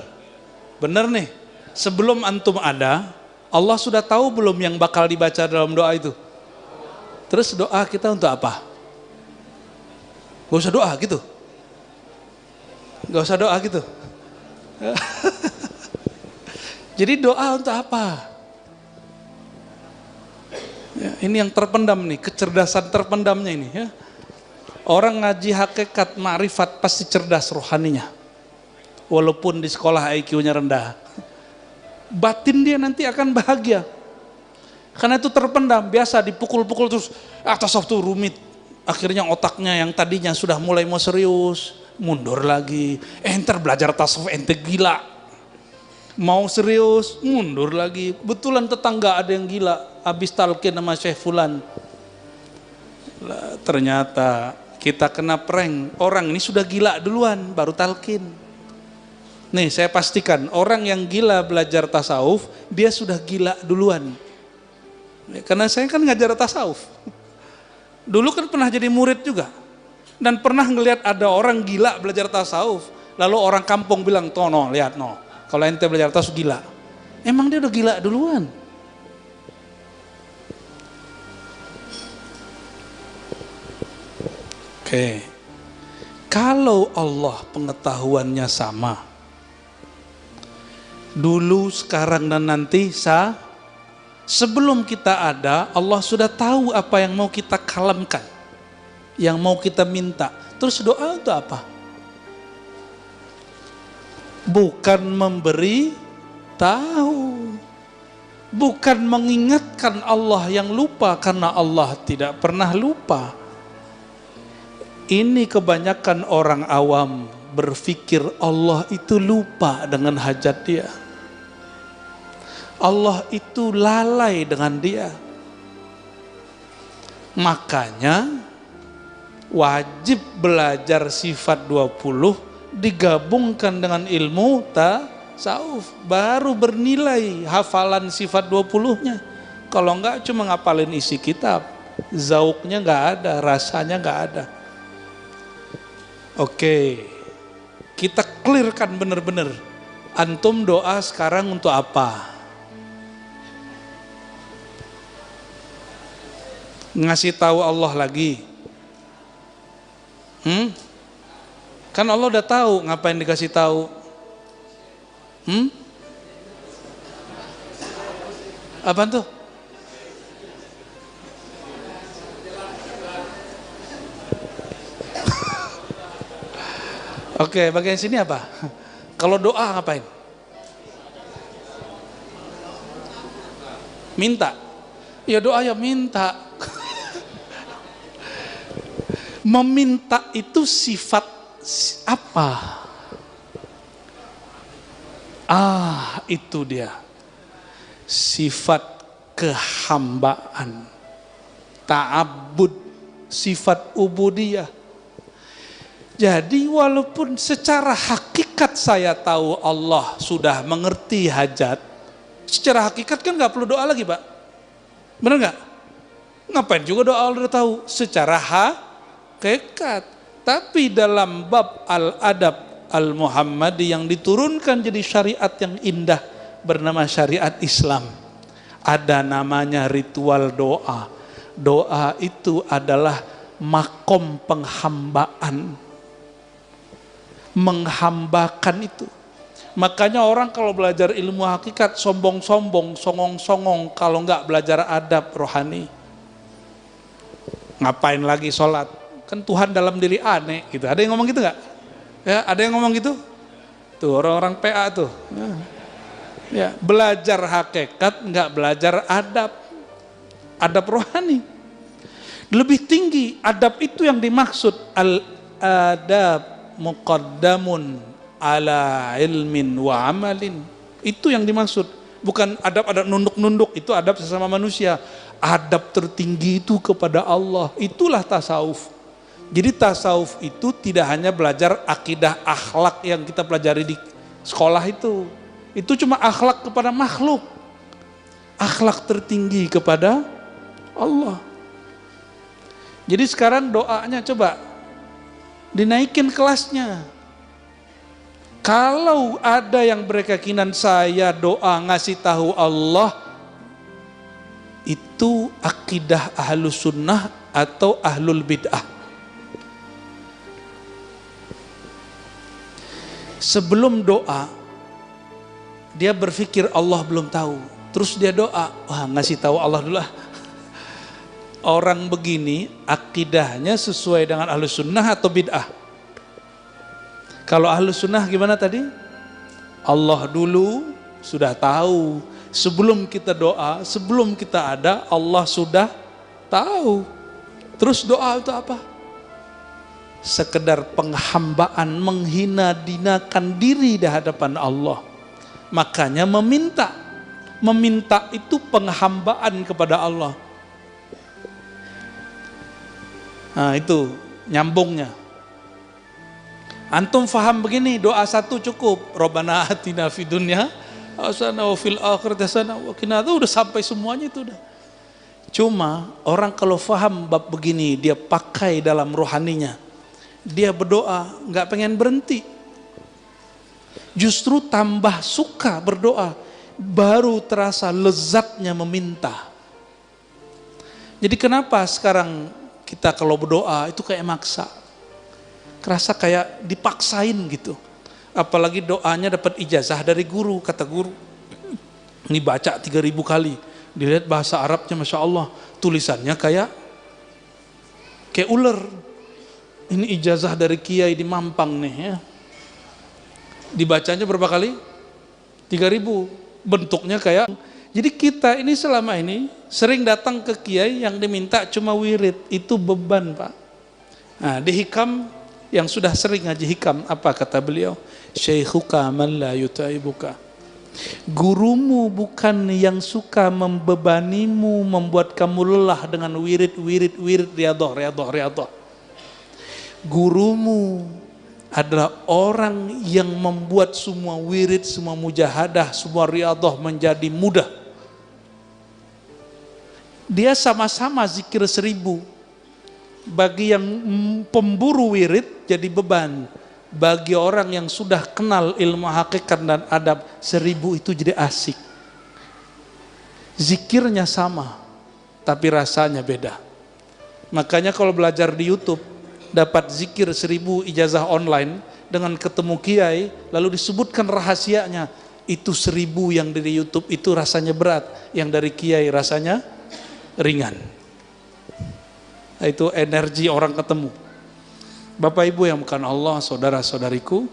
nih. Sebelum antum ada, Allah sudah tahu belum yang bakal dibaca dalam doa itu? Terus doa kita untuk apa? Gak usah doa gitu. Gak usah doa gitu. Jadi doa untuk apa? Ya, ini yang terpendam nih, kecerdasan terpendamnya ini ya. Orang ngaji hakikat ma'rifat pasti cerdas rohaninya. Walaupun di sekolah IQ-nya rendah. Batin dia nanti akan bahagia. Karena itu terpendam, biasa dipukul-pukul terus tasawuf tuh rumit. Akhirnya otaknya yang tadinya sudah mulai mau serius, mundur lagi. Enter belajar tasawuf ente gila. Mau serius, mundur lagi. Betulan tetangga ada yang gila, habis talqin sama Syekh Fulan. Ternyata kita kena prank. Orang ini sudah gila duluan, baru talqin. Nih saya pastikan, orang yang gila belajar tasawuf, dia sudah gila duluan. Karena saya kan ngajar tasawuf. Dulu kan pernah jadi murid juga. Dan pernah ngelihat ada orang gila belajar tasawuf. Lalu orang kampung bilang, "Tono, lihat no. Kalau ente belajar tasawuf gila." Emang dia udah gila duluan. Oke. Kalau Allah pengetahuannya sama. Dulu, sekarang dan nanti sebelum kita ada, Allah sudah tahu apa yang mau kita kalamkan, yang mau kita minta. Terus doa itu apa? Bukan memberi tahu, bukan mengingatkan Allah yang lupa, karena Allah tidak pernah lupa. Ini kebanyakan orang awam berpikir Allah itu lupa dengan hajat dia. Allah itu lalai dengan dia. Makanya wajib belajar sifat 20 digabungkan dengan ilmu tasawuf, baru bernilai hafalan sifat 20-nya. Kalau enggak cuma ngapalin isi kitab, zauknya enggak ada, rasanya enggak ada. Oke, kita clearkan benar-benar. Antum doa sekarang untuk apa? Ngasih tahu Allah lagi. Kan Allah udah tahu, ngapain dikasih tahu? Apaan tuh? Oke, bagian sini apa? Kalau doa ngapain? Minta. Ya doa ya minta. Meminta itu sifat apa? Itu dia. Sifat kehambaan. Ta'abbud, sifat ubudiyah. Jadi walaupun secara hakikat saya tahu Allah sudah mengerti hajat, secara hakikat kan gak perlu doa lagi, Pak. Benar gak? Ngapain juga doa Allah udah tahu? Secara hakikat. Tapi dalam bab al-adab al-Muhammadi yang diturunkan jadi syariat yang indah bernama syariat Islam, ada namanya ritual doa. Doa itu adalah makom penghambaan. Menghambakan itu. Makanya orang kalau belajar ilmu hakikat sombong-sombong, songong-songong, kalau enggak belajar adab rohani. Ngapain lagi sholat? Kan Tuhan dalam diri aneh gitu. Ada yang ngomong gitu enggak? Ya, ada yang ngomong gitu? Tuh orang-orang PA tuh. Ya, belajar hakikat, nggak belajar adab. Adab rohani. Lebih tinggi, adab itu yang dimaksud. Al-adab muqaddamun ala ilmin wa amalin. Itu yang dimaksud. Bukan adab-adab nunduk-nunduk, itu adab sesama manusia. Adab tertinggi itu kepada Allah. Itulah tasawuf. Jadi tasawuf itu tidak hanya belajar akidah akhlak yang kita pelajari di sekolah itu. Itu cuma akhlak kepada makhluk. Akhlak tertinggi kepada Allah. Jadi sekarang doanya coba dinaikin kelasnya. Kalau ada yang berkeyakinan saya doa ngasih tahu Allah, itu akidah ahlus sunnah atau ahlul bid'ah. Sebelum doa, dia berpikir Allah belum tahu. Terus dia doa, wah ngasih tahu Allah dulu lah. Orang begini akidahnya sesuai dengan ahlus sunnah atau bid'ah? Kalau ahlus sunnah gimana tadi? Allah dulu sudah tahu. Sebelum kita doa, sebelum kita ada, Allah sudah tahu. Terus doa itu apa? Sekedar penghambaan, menghina dinakan diri di hadapan Allah. Makanya meminta. Meminta itu penghambaan kepada Allah. Nah itu nyambungnya. Antum faham begini, doa satu cukup. Rabbana atina fid dunya hasanah wa fil akhirati hasanah wa qina adzabannar. Udah sampai semuanya itu udah. Cuma orang kalau faham bab begini, dia pakai dalam rohaninya. Dia berdoa, nggak pengen berhenti. Justru tambah suka berdoa. Baru terasa lezatnya meminta. Jadi kenapa sekarang kita kalau berdoa itu kayak maksa, kerasa kayak dipaksain gitu. Apalagi doanya dapat ijazah dari guru, kata guru. Ini baca 3000 kali, dilihat bahasa Arabnya Masya Allah, tulisannya kayak ular. Ini ijazah dari kiai di Mampang nih ya. Dibacanya berapa kali? 3000. Bentuknya kayak. Jadi kita ini selama ini sering datang ke kiai yang diminta cuma wirid, itu beban Pak. Nah, di hikam yang sudah sering ngaji hikam, apa kata beliau? Syaikhuka man la yutaibuka. Gurumu bukan yang suka membebanimu, membuat kamu lelah dengan wirid riyadhah. Gurumu adalah orang yang membuat semua wirid, semua mujahadah, semua riyadhah menjadi mudah. Dia sama-sama zikir 1000. Bagi yang pemburu wirid jadi beban. Bagi orang yang sudah kenal ilmu hakikat dan adab, 1000 itu jadi asik. Zikirnya sama, tapi rasanya beda. Makanya kalau belajar di YouTube, dapat zikir 1000 ijazah online, dengan ketemu kiai, lalu disebutkan rahasianya, itu 1000 yang dari YouTube itu rasanya berat, yang dari kiai rasanya ringan. Itu energi orang ketemu. Bapak Ibu yang bukan Allah, saudara-saudariku,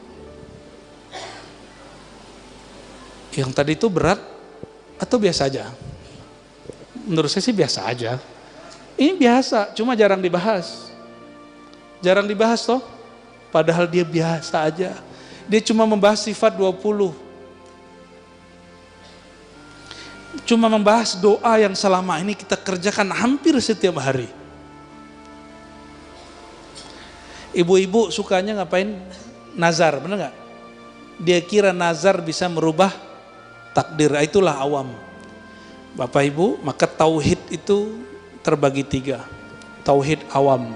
yang tadi itu berat atau biasa aja? Menurut saya sih biasa aja. Ini biasa, cuma jarang dibahas. Jarang dibahas toh, padahal dia biasa aja. Dia cuma membahas sifat 20. Cuma membahas doa yang selama ini kita kerjakan hampir setiap hari. Ibu-ibu sukanya ngapain? Nazar, benar nggak? Dia kira nazar bisa merubah takdir, itulah awam. Bapak Ibu, maka tauhid itu terbagi 3. Tauhid awam.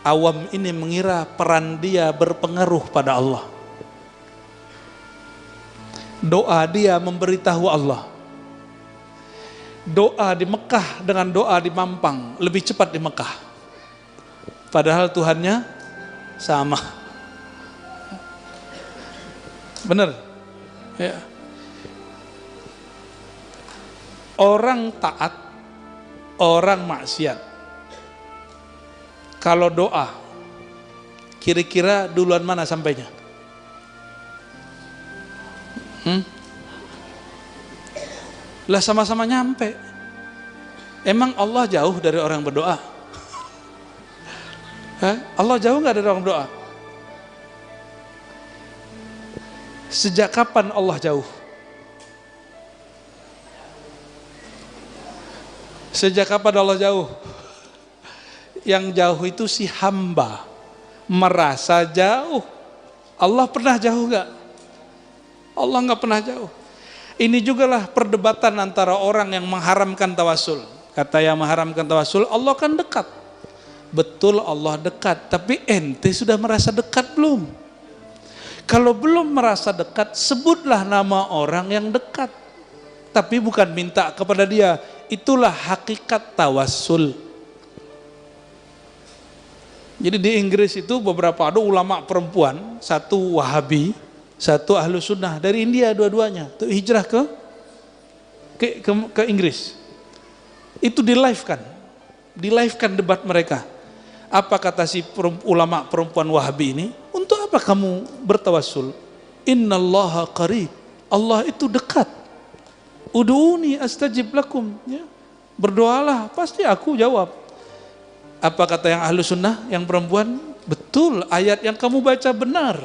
Awam ini mengira peran dia berpengaruh pada Allah. Doa dia memberitahu Allah. Doa di Mekah dengan doa di Mampang lebih cepat di Mekah. Padahal Tuhannya sama. Benar? Ya. Orang taat, orang maksiat. Kalau doa, kira-kira duluan mana sampainya? Lah sama-sama nyampe. Emang Allah jauh dari orang berdoa? Hah? Allah jauh nggak dari orang berdoa? Sejak kapan Allah jauh? Sejak kapan Allah jauh? Yang jauh itu si hamba merasa jauh. Allah pernah jauh nggak? Allah nggak pernah jauh. Ini jugalah perdebatan antara orang yang mengharamkan tawasul. Kata yang mengharamkan tawasul, Allah kan dekat. Betul Allah dekat, tapi ente sudah merasa dekat belum? Kalau belum merasa dekat, sebutlah nama orang yang dekat. Tapi bukan minta kepada dia. Itulah hakikat tawasul. Jadi di Inggris itu beberapa ada ulama perempuan, satu Wahabi, satu Ahlu Sunnah dari India dua-duanya, itu hijrah ke Inggris. Itu di live kan debat mereka. Apa kata si ulama perempuan Wahabi ini? Untuk apa kamu bertawassul? Innallaha qarib. Allah itu dekat. Ud'uni astajib lakum. Ya. Berdoalah, pasti aku jawab. Apa kata yang Ahlu Sunnah, yang perempuan? Betul, ayat yang kamu baca benar.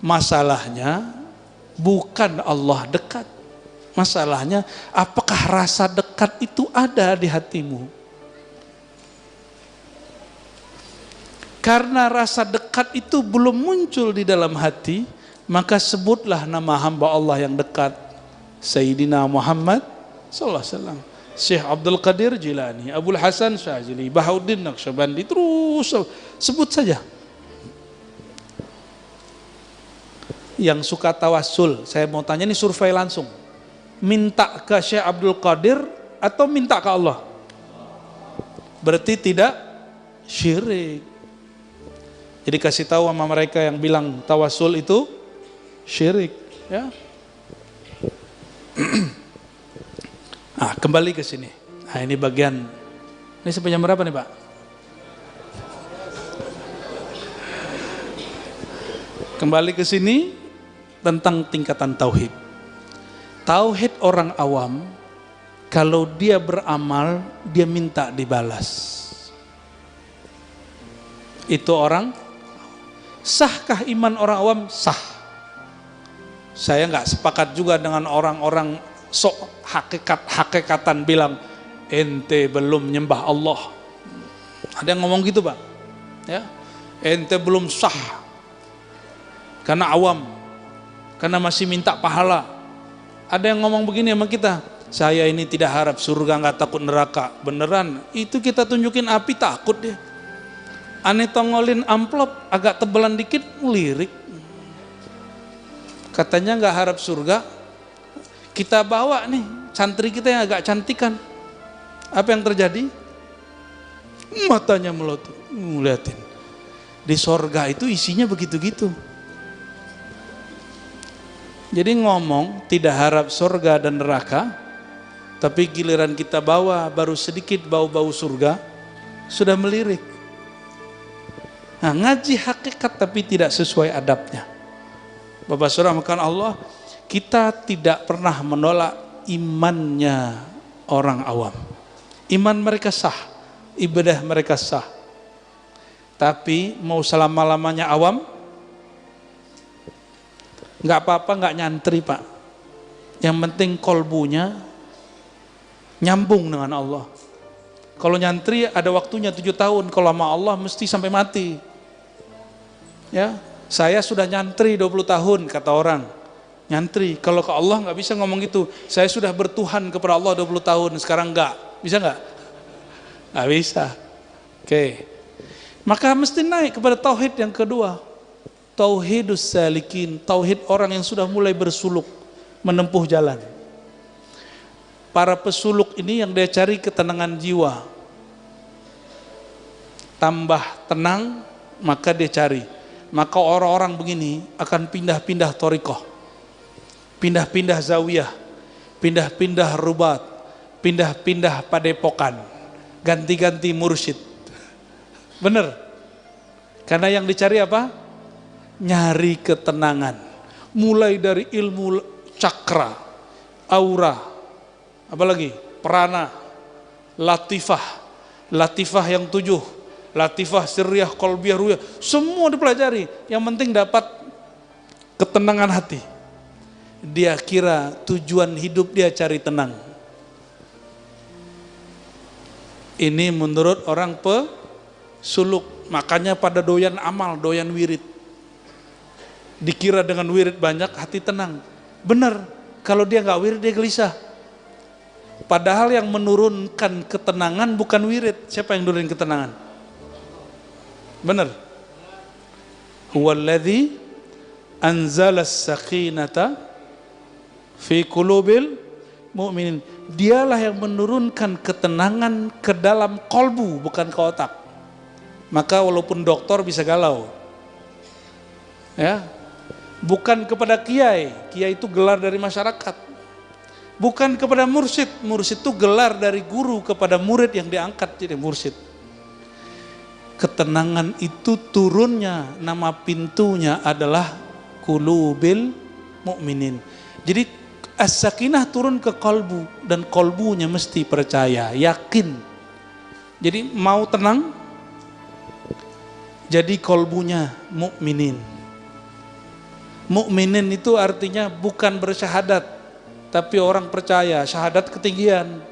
Masalahnya bukan Allah dekat. Masalahnya apakah rasa dekat itu ada di hatimu? Karena rasa dekat itu belum muncul di dalam hati, maka sebutlah nama hamba Allah yang dekat. Sayyidina Muhammad sallallahu alaihi wasallam, Syekh Abdul Qadir Jilani, Abul Hasan Syazili, Bahauddin Naqsyabandi, terus sebut saja. Yang suka tawassul, saya mau tanya ini survei langsung. Minta ke Syekh Abdul Qadir atau minta ke Allah? Berarti tidak syirik. Jadi kasih tahu sama mereka yang bilang tawassul itu syirik, ya. Nah, kembali ke sini. Nah, ini bagian. Ini sampai jam berapa nih, Pak? Kembali ke sini tentang tingkatan tauhid. Tauhid orang awam, kalau dia beramal, dia minta dibalas. Itu orang, sahkah iman orang awam? Sah. Saya nggak sepakat juga dengan orang-orang sok hakikatan bilang ente belum nyembah Allah. Ada yang ngomong gitu, Pak. Ya, ente belum sah karena awam, karena masih minta pahala. Ada yang ngomong begini sama kita, saya ini tidak harap surga, nggak takut neraka. Beneran, itu kita tunjukin api takut dia. Aneh tongolin amplop agak tebelan dikit, lirik. Katanya nggak harap surga. Kita bawa nih santri kita yang agak cantikan. Apa yang terjadi? Matanya melotot, ngeliatin. Di sorga itu isinya begitu-gitu. Jadi ngomong tidak harap surga dan neraka, tapi giliran kita bawa baru sedikit bau-bau surga, sudah melirik. Nah, ngaji hakikat tapi tidak sesuai adabnya. Bapak Saudara makan Allah, kita tidak pernah menolak imannya orang awam. Iman mereka sah, ibadah mereka sah. Tapi mau selama-lamanya awam, nggak apa-apa, nggak nyantri, Pak. Yang penting kolbunya nyambung dengan Allah. Kalau nyantri ada waktunya 7 tahun, kalau sama Allah mesti sampai mati. Ya, saya sudah nyantri 20 tahun kata orang. Nyantri, kalau ke Allah nggak bisa ngomong gitu. Saya sudah bertuhan kepada Allah 20 tahun, sekarang enggak. Bisa nggak? Nggak bisa. Oke. Maka mesti naik kepada tauhid yang kedua. Tauhidus salikin, tauhid orang yang sudah mulai bersuluk, menempuh jalan. Para pesuluk ini yang dia cari ketenangan jiwa. Tambah tenang, maka dia cari. Maka orang-orang begini akan pindah-pindah thariqah, pindah-pindah zawiyah, pindah-pindah rubat, pindah-pindah padepokan, ganti-ganti mursyid. Bener? Karena yang dicari apa? Nyari ketenangan. Mulai dari ilmu cakra, aura, apalagi prana, latifah yang 7, latifah sirriyah, qalbiyah, ruyah, semua dipelajari. Yang penting dapat ketenangan hati. Dia kira tujuan hidup dia cari tenang. Ini menurut orang pesuluk, makanya pada doyan amal, doyan wirid. Dikira dengan wirid banyak hati tenang. Benar, kalau dia nggak wirid dia gelisah. Padahal yang menurunkan ketenangan bukan wirid. Siapa yang nurunin ketenangan? Benar. Huwallazi anzalas sakinata fi qulubil mu'minin. Dialah yang menurunkan ketenangan ke dalam kolbu, bukan ke otak. Maka walaupun dokter bisa galau, ya, bukan kepada kiai itu gelar dari masyarakat. Bukan kepada mursyid itu gelar dari guru kepada murid yang diangkat jadi mursyid. Ketenangan itu turunnya, nama pintunya adalah qulubil mu'minin. Jadi as-sakinah turun ke kolbu, dan kolbunya mesti percaya, yakin. Jadi mau tenang, jadi kolbunya mukminin. Mukminin itu artinya bukan bersyahadat, tapi orang percaya. Syahadat ketinggian.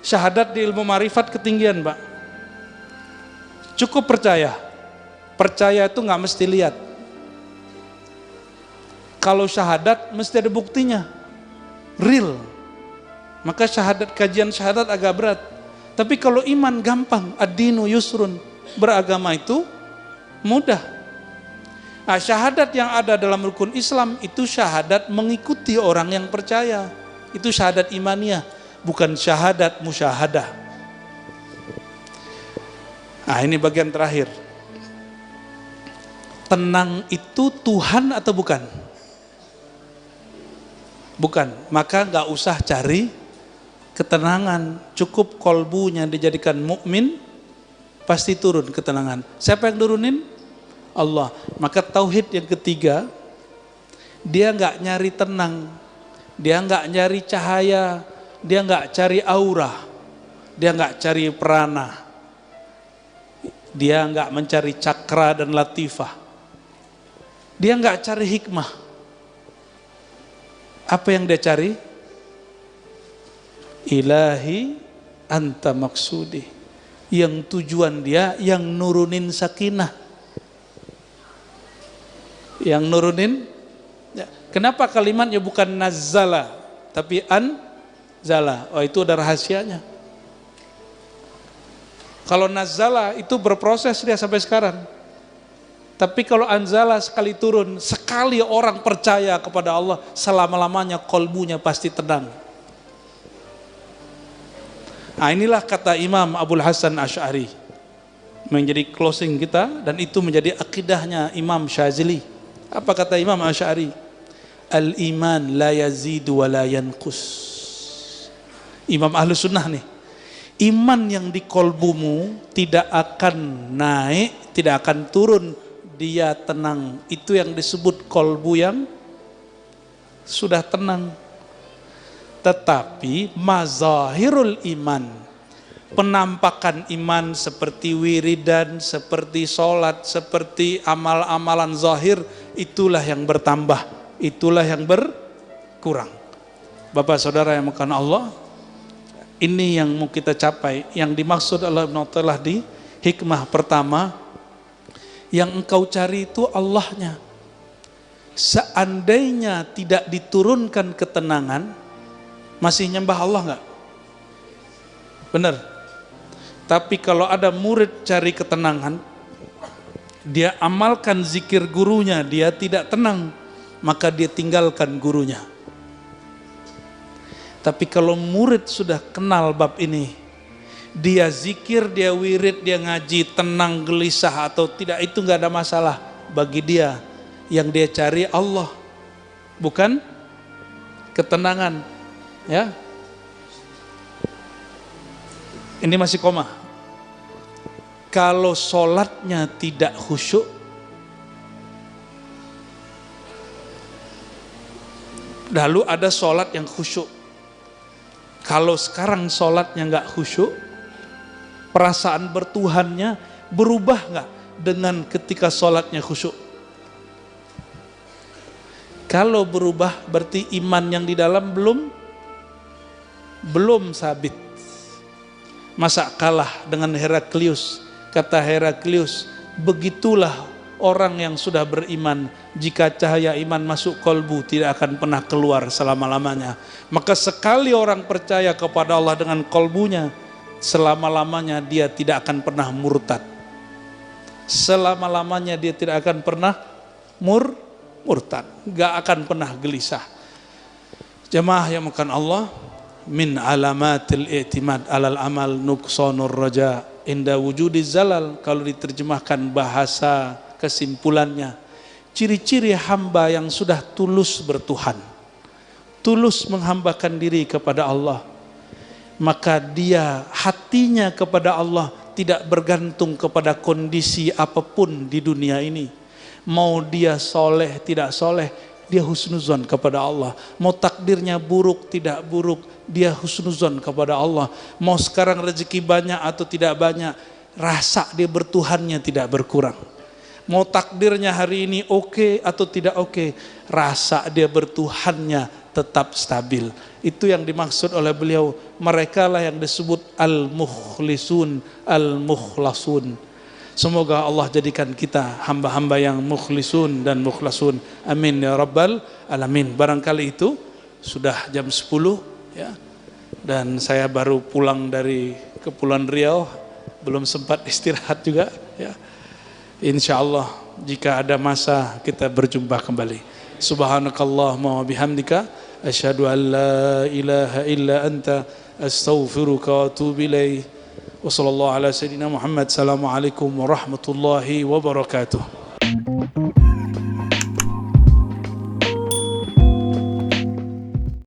Syahadat di ilmu marifat ketinggian, Pak. Cukup percaya. Percaya itu nggak mesti lihat. Kalau syahadat mesti ada buktinya, real. Maka syahadat, kajian syahadat agak berat. Tapi kalau iman gampang, ad-dinu yusrun, beragama itu mudah. Nah, syahadat yang ada dalam rukun Islam itu syahadat mengikuti orang yang percaya. Itu syahadat imaniyah, bukan syahadat musyahadah. Nah, ini bagian terakhir. Tenang itu Tuhan atau bukan? Bukan, maka nggak usah cari ketenangan, cukup kolbunya dijadikan mukmin, pasti turun ketenangan. Siapa yang turunin? Allah. Maka tauhid yang ketiga, dia nggak nyari tenang, dia nggak nyari cahaya, dia nggak cari aura, dia nggak cari prana, dia nggak mencari cakra dan latifah, dia nggak cari hikmah. Apa yang dia cari? Ilahi anta maksudi. Yang tujuan dia yang nurunin sakinah. Yang nurunin, ya. Kenapa kalimatnya bukan nazzala tapi anzala? Oh, itu ada rahasianya. Kalau nazzala itu berproses dia sampai sekarang. Tapi kalau anzala sekali turun, sekali orang percaya kepada Allah, selama-lamanya kolbunya pasti tenang. Nah, inilah kata Imam Abul Hasan Asy'ari menjadi closing kita, dan itu menjadi akidahnya Imam Syazili. Apa kata Imam Asy'ari? Al-iman la yazidu wa la yanqus. Imam Ahlus Sunnah nih. Iman yang di kolbumu tidak akan naik, tidak akan turun, dia tenang. Itu yang disebut kolbu yang sudah tenang. Tetapi mazahirul iman, penampakan iman seperti wiridan, seperti sholat, seperti amal-amalan zahir, itulah yang bertambah, itulah yang berkurang. Bapak saudara yang makan Allah, ini yang mau kita capai. Yang dimaksud Allah telah di hikmah pertama, yang engkau cari itu Allahnya. Seandainya tidak diturunkan ketenangan, masih nyembah Allah enggak? Benar. Tapi kalau ada murid cari ketenangan, dia amalkan zikir gurunya, dia tidak tenang, maka dia tinggalkan gurunya. Tapi kalau murid sudah kenal bab ini, dia zikir, dia wirid, dia ngaji, tenang, gelisah atau tidak, itu nggak ada masalah bagi dia. Yang dia cari Allah, bukan ketenangan. Ya, ini masih koma. Kalau sholatnya tidak khusyuk, Lalu ada sholat yang khusyuk. Kalau sekarang sholatnya nggak khusyuk, perasaan bertuhannya berubah nggak dengan ketika sholatnya khusyuk? Kalau berubah berarti iman yang di dalam belum sabit. Masa kalah dengan Heraklius? Kata Heraklius, begitulah orang yang sudah beriman, jika cahaya iman masuk kolbu tidak akan pernah keluar selama-lamanya. Maka sekali orang percaya kepada Allah dengan kolbunya, selama-lamanya dia tidak akan pernah murtad. Selama-lamanya dia tidak akan pernah murtad, gak akan pernah gelisah. Jemaah yang makan Allah, min alamatil i'timad alal amal nuqsanur raja inda wujudi zalal. Kalau diterjemahkan bahasa kesimpulannya, ciri-ciri hamba yang sudah tulus bertuhan, tulus menghambakan diri kepada Allah, maka dia hatinya kepada Allah tidak bergantung kepada kondisi apapun di dunia ini. Mau dia soleh tidak soleh, dia husnuzon kepada Allah. Mau takdirnya buruk tidak buruk, dia husnuzon kepada Allah. Mau sekarang rezeki banyak atau tidak banyak, rasa dia bertuhannya tidak berkurang. Mau takdirnya hari ini oke atau tidak oke, rasa dia bertuhannya tetap stabil. Itu yang dimaksud oleh beliau, mereka lah yang disebut al-mukhlisun, al-mukhlasun. Semoga Allah jadikan kita hamba-hamba yang mukhlisun dan mukhlasun. Amin ya rabbal alamin. Barangkali itu sudah jam 10 ya. Dan saya baru pulang dari Kepulauan Riau, belum sempat istirahat juga ya. Insyaallah jika ada masa kita berjumpa kembali. Subhanakallahumma wa bihamdika asyhadu an la ilaha illa anta astaghfiruka wa atubu ilaik. Wassallallahu ala sayyidina Muhammad. Assalamualaikum warahmatullahi wabarakatuh.